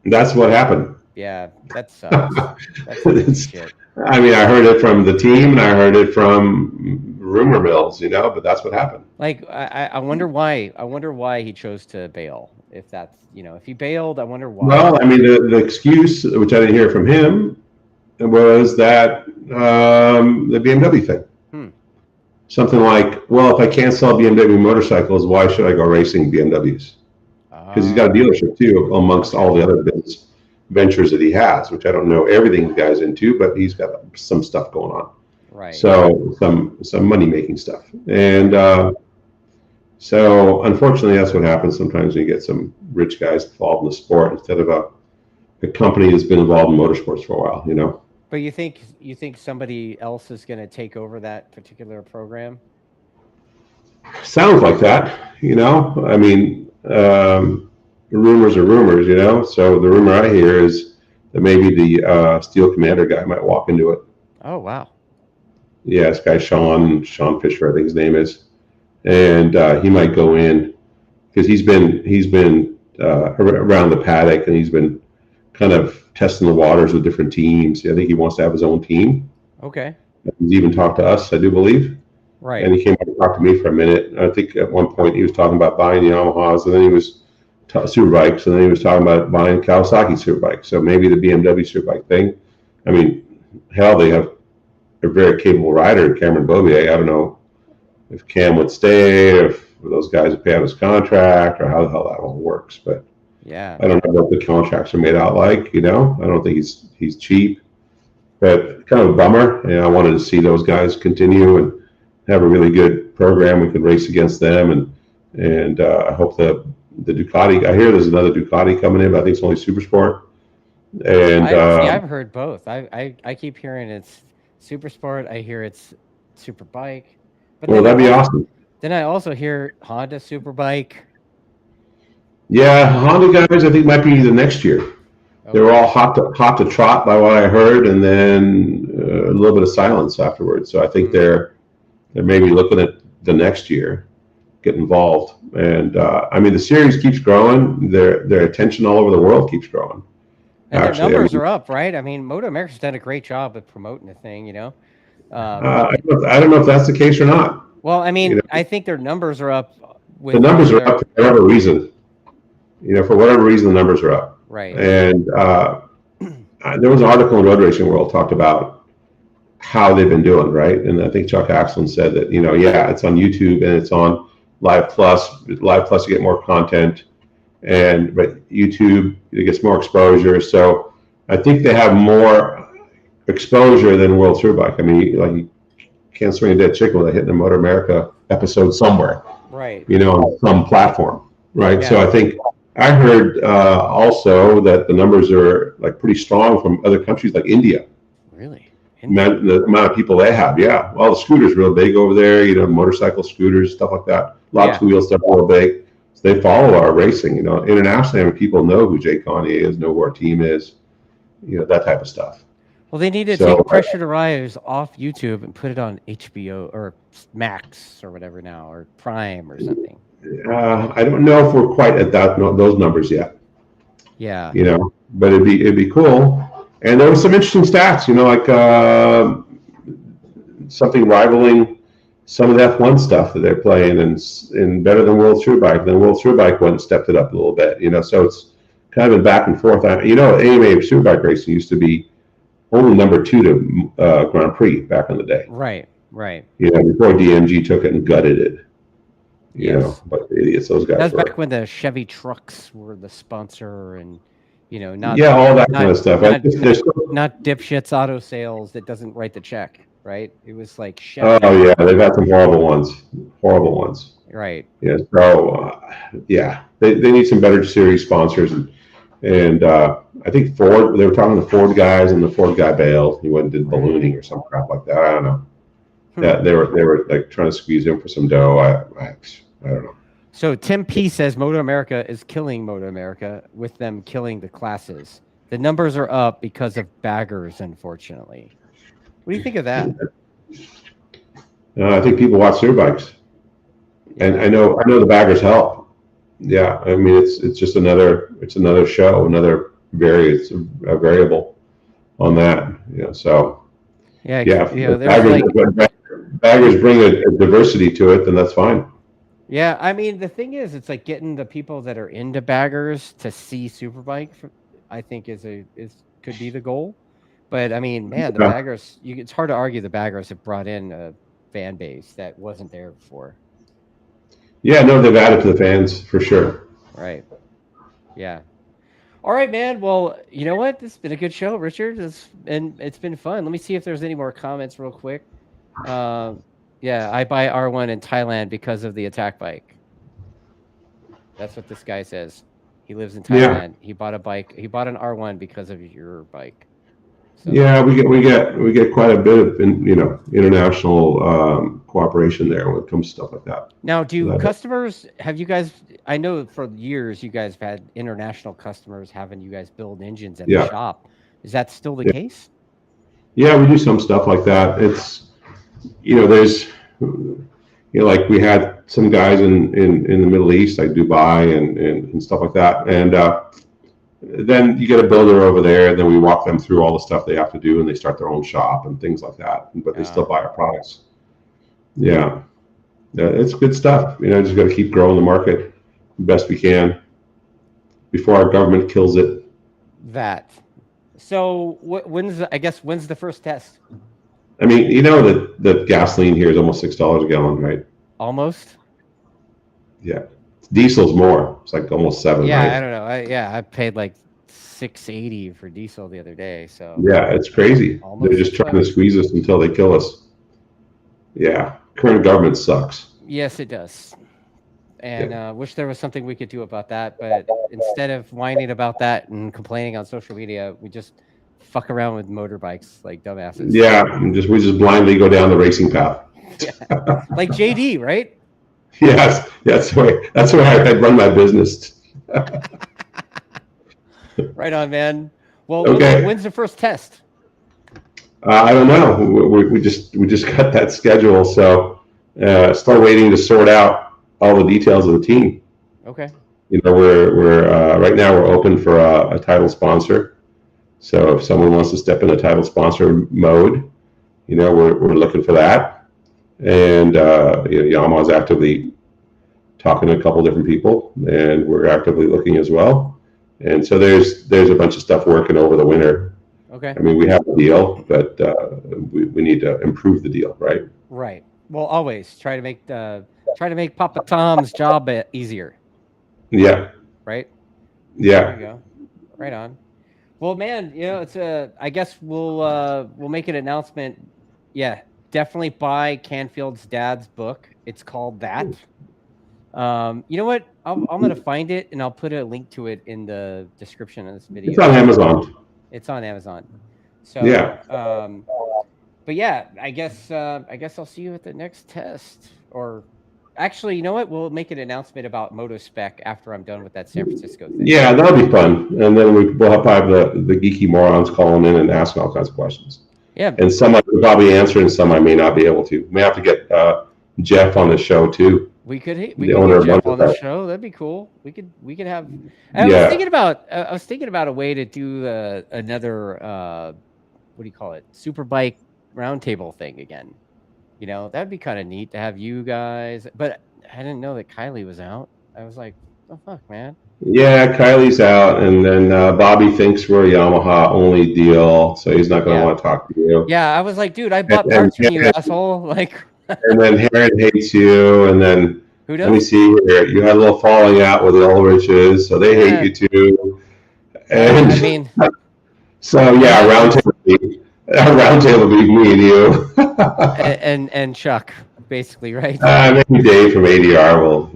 that's what happened. Yeah, that sucks. That's shit. I mean, I heard it from the team and I heard it from rumor mills, but that's what happened. Like, I wonder why. I wonder why he chose to bail. If that's, if he bailed, I wonder why. Well, I mean, the excuse, which I didn't hear from him, was that the BMW thing. Something like, well, if I can't sell BMW motorcycles, why should I go racing BMWs? Because he's got a dealership too, amongst all the other business ventures that he has, which I don't know everything the guy's into, but he's got some stuff going on. Right. So some money making stuff, and so unfortunately, that's what happens sometimes when you get some rich guys involved in the sport instead of a company that's been involved in motorsports for a while. But you think somebody else is going to take over that particular program? Sounds like that. I mean. Rumors are rumors, So the rumor I hear is that maybe the Steel Commander guy might walk into it. Oh wow. Yeah, this guy Sean Fisher, I think his name is, and he might go in because he's been around the paddock, and he's been kind of testing the waters with different teams. I think he wants to have his own team. Okay. He's even talked to us, I do believe. Right. And he came up and talked to me for a minute. I think at one point he was talking about buying Yamahas, and then he was Superbikes, and then he was talking about buying Kawasaki Superbikes. So maybe the BMW Superbike thing. I mean, hell, they have a very capable rider, Cameron Bobier. I don't know if Cam would stay, if those guys would pay out his contract, or how the hell that all works. But yeah, I don't know what the contracts are made out like. I don't think he's cheap. But kind of a bummer. I wanted to see those guys continue and have a really good program. We could race against them, and I hope the Ducati. I hear there's another Ducati coming in, but I think it's only Supersport. And I've heard both. I keep hearing it's Supersport. I hear it's Superbike. But well, that'd be awesome. Then I also hear Honda Superbike. Yeah, Honda guys, I think might be the next year. Okay. They were all hot to trot by what I heard, and then a little bit of silence afterwards. So I think they're maybe looking at the next year, get involved. And I mean, the series keeps growing. Their attention all over the world keeps growing. And their numbers are up, right? I mean, MotoAmerica's done a great job at promoting the thing, I don't know if that's the case or not. Well, I mean, I think their numbers are up. The numbers are up for whatever reason. For whatever reason, the numbers are up. Right. And there was an article in Road Racing World talked about how they've been doing, right? And I think Chuck Axelson said that, it's on YouTube and it's on Live Plus. Live Plus, you get more content, but YouTube, it gets more exposure. So I think they have more exposure than World Superbike. I mean, you can't swing a dead chicken without hitting a MotoAmerica episode somewhere, right? On some platform, right? Yeah. So I think I heard also that the numbers are pretty strong from other countries like India. Really? The amount of people they have, yeah. Well, the scooters real big over there, motorcycle scooters, stuff like that. Lots of wheel stuff real big. So they follow our racing, internationally. I mean, people know who Jay Gagne is, know who our team is, that type of stuff. Well, they need to take Pressure to Rise off YouTube and put it on HBO or Max or whatever now, or Prime or something. I don't know if we're quite at those numbers yet. Yeah. But it'd be cool. And there were some interesting stats, something rivaling some of the F1 stuff that they're playing, and better than World Superbike. Then World Superbike went and stepped it up a little bit, so it's kind of been back and forth. AMA Superbike racing used to be only number 2 to Grand Prix back in the day. Right. Before DMG took it and gutted it. But idiots, those guys. That's back when the Chevy trucks were the sponsor, and not all that kind of stuff. Not dipshits auto sales that doesn't write the check, right? It was like Chevy. Oh yeah, they've got some horrible ones. Right. Yeah. So they need some better series sponsors, and I think Ford. They were talking to Ford guys, and the Ford guy bailed. He went and did ballooning or some crap like that. I don't know. Yeah, they were trying to squeeze in for some dough. I don't know. So Tim P says MotoAmerica is killing MotoAmerica with them killing the classes. The numbers are up because of baggers, unfortunately. What do you think of that? I think people watch Superbikes, and I know the baggers help. Yeah, I mean it's just another show, another variable on that. So baggers bring a diversity to it, then that's fine. Yeah, I mean, the thing is, it's like getting the people that are into baggers to see Superbike, I think could be the goal. But I mean, man, the baggers, it's hard to argue the baggers have brought in a fan base that wasn't there before. Yeah, no, they've added to the fans for sure. Right. Yeah. All right, man. Well, you know what? This has been a good show, Richard. It's been fun. Let me see if there's any more comments real quick. Yeah, I buy R1 in Thailand because of the Attack bike. That's what this guy says. He lives in Thailand. Yeah. He bought a bike. He bought an R1 because of your bike. So. Yeah, we get quite a bit of international cooperation there when it comes to stuff like that. Now, do So customers have you guys? I know for years you guys have had international customers having you guys build engines at the yeah, shop. Is that still the yeah, case? yeah, we do some stuff like that. It's there's like we had some guys in the Middle East, like Dubai and stuff like that, and then you get a builder over there, and then we walk them through all the stuff they have to do, and they start their own shop and things like that. But they still buy our products. Yeah, yeah, it's good stuff. Just got to keep growing the market the best we can before our government kills it. That. So when's the first test? I mean, that gasoline here is almost $6 a gallon, right? Almost. Yeah, diesel's more. It's like almost 7. Yeah, right? I don't know. I paid like $6.80 for diesel the other day. So Yeah, it's crazy. Almost They're just trying to squeeze us until they kill us. Yeah, current government sucks. Yes, it does. And wish there was something we could do about that. But instead of whining about that and complaining on social media, we just fuck around with motorbikes like dumbasses. Yeah, we just blindly go down the racing path. Yeah. Like JD, right? Yes, that's where I run my business. Right on, man. Well, Okay. when's the first test? I don't know. We just got that schedule, so still waiting to sort out all the details of the team. Okay. We're right now we're open for a title sponsor. So if someone wants to step in a title sponsor mode, we're looking for that. And Yamaha's actively talking to a couple different people, and we're actively looking as well. And so there's a bunch of stuff working over the winter. Okay. I mean, we have a deal, but we need to improve the deal, right? Right. Well, always try to make Papa Tom's job easier. Yeah. Right. Yeah. There you go. Right on. Well, man, it's I guess we'll make an announcement. Yeah, definitely buy Canfield's dad's book. It's called that. You know what? I'm gonna find it and I'll put a link to it in the description of this video. It's on Amazon. It's on Amazon. So yeah. But yeah, I guess I'll see you at the next test. Or actually, you know what? We'll make an announcement about MotoSpec after I'm done with that San Francisco thing. Yeah, that'll be fun. And then we'll have the geeky morons calling in and asking all kinds of questions. Yeah. And some I could probably answer, and some I may not be able to. May have to get Jeff on the show too. We could get Jeff on the show. That'd be cool. We could have. I was thinking about a way to do another what do you call it? Superbike roundtable thing again. That'd be kind of neat to have you guys. But I didn't know that Kylie was out. I was like, oh fuck, man. Yeah, Kylie's out, and then Bobby thinks we're a Yamaha only deal, so he's not going to want to talk to you. Yeah, I was like, dude, I bought parts from you, asshole. Like. And then Heron hates you, and then who does? Let me see here. You had a little falling out with the Ulriches, so they hate you too. And I mean, so yeah, roundtable be me and you, and Chuck, basically, right? Maybe Dave from ADR will,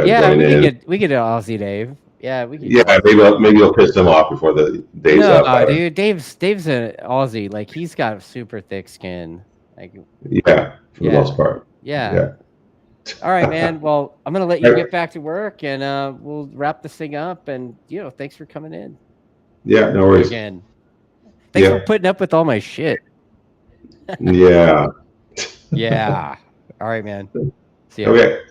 yeah, join in. We get an Aussie Dave. Yeah, we could. Yeah, maybe you'll piss them off before the day's up. No, dude, Dave's an Aussie. Like he's got super thick skin. Like yeah, for the most part. Yeah. All right, man. Well, I'm gonna let you get back to work, and we'll wrap this thing up. And thanks for coming in. Yeah, no worries. Again, thanks for putting up with all my shit. Yeah. Yeah. All right, man. See you. Okay.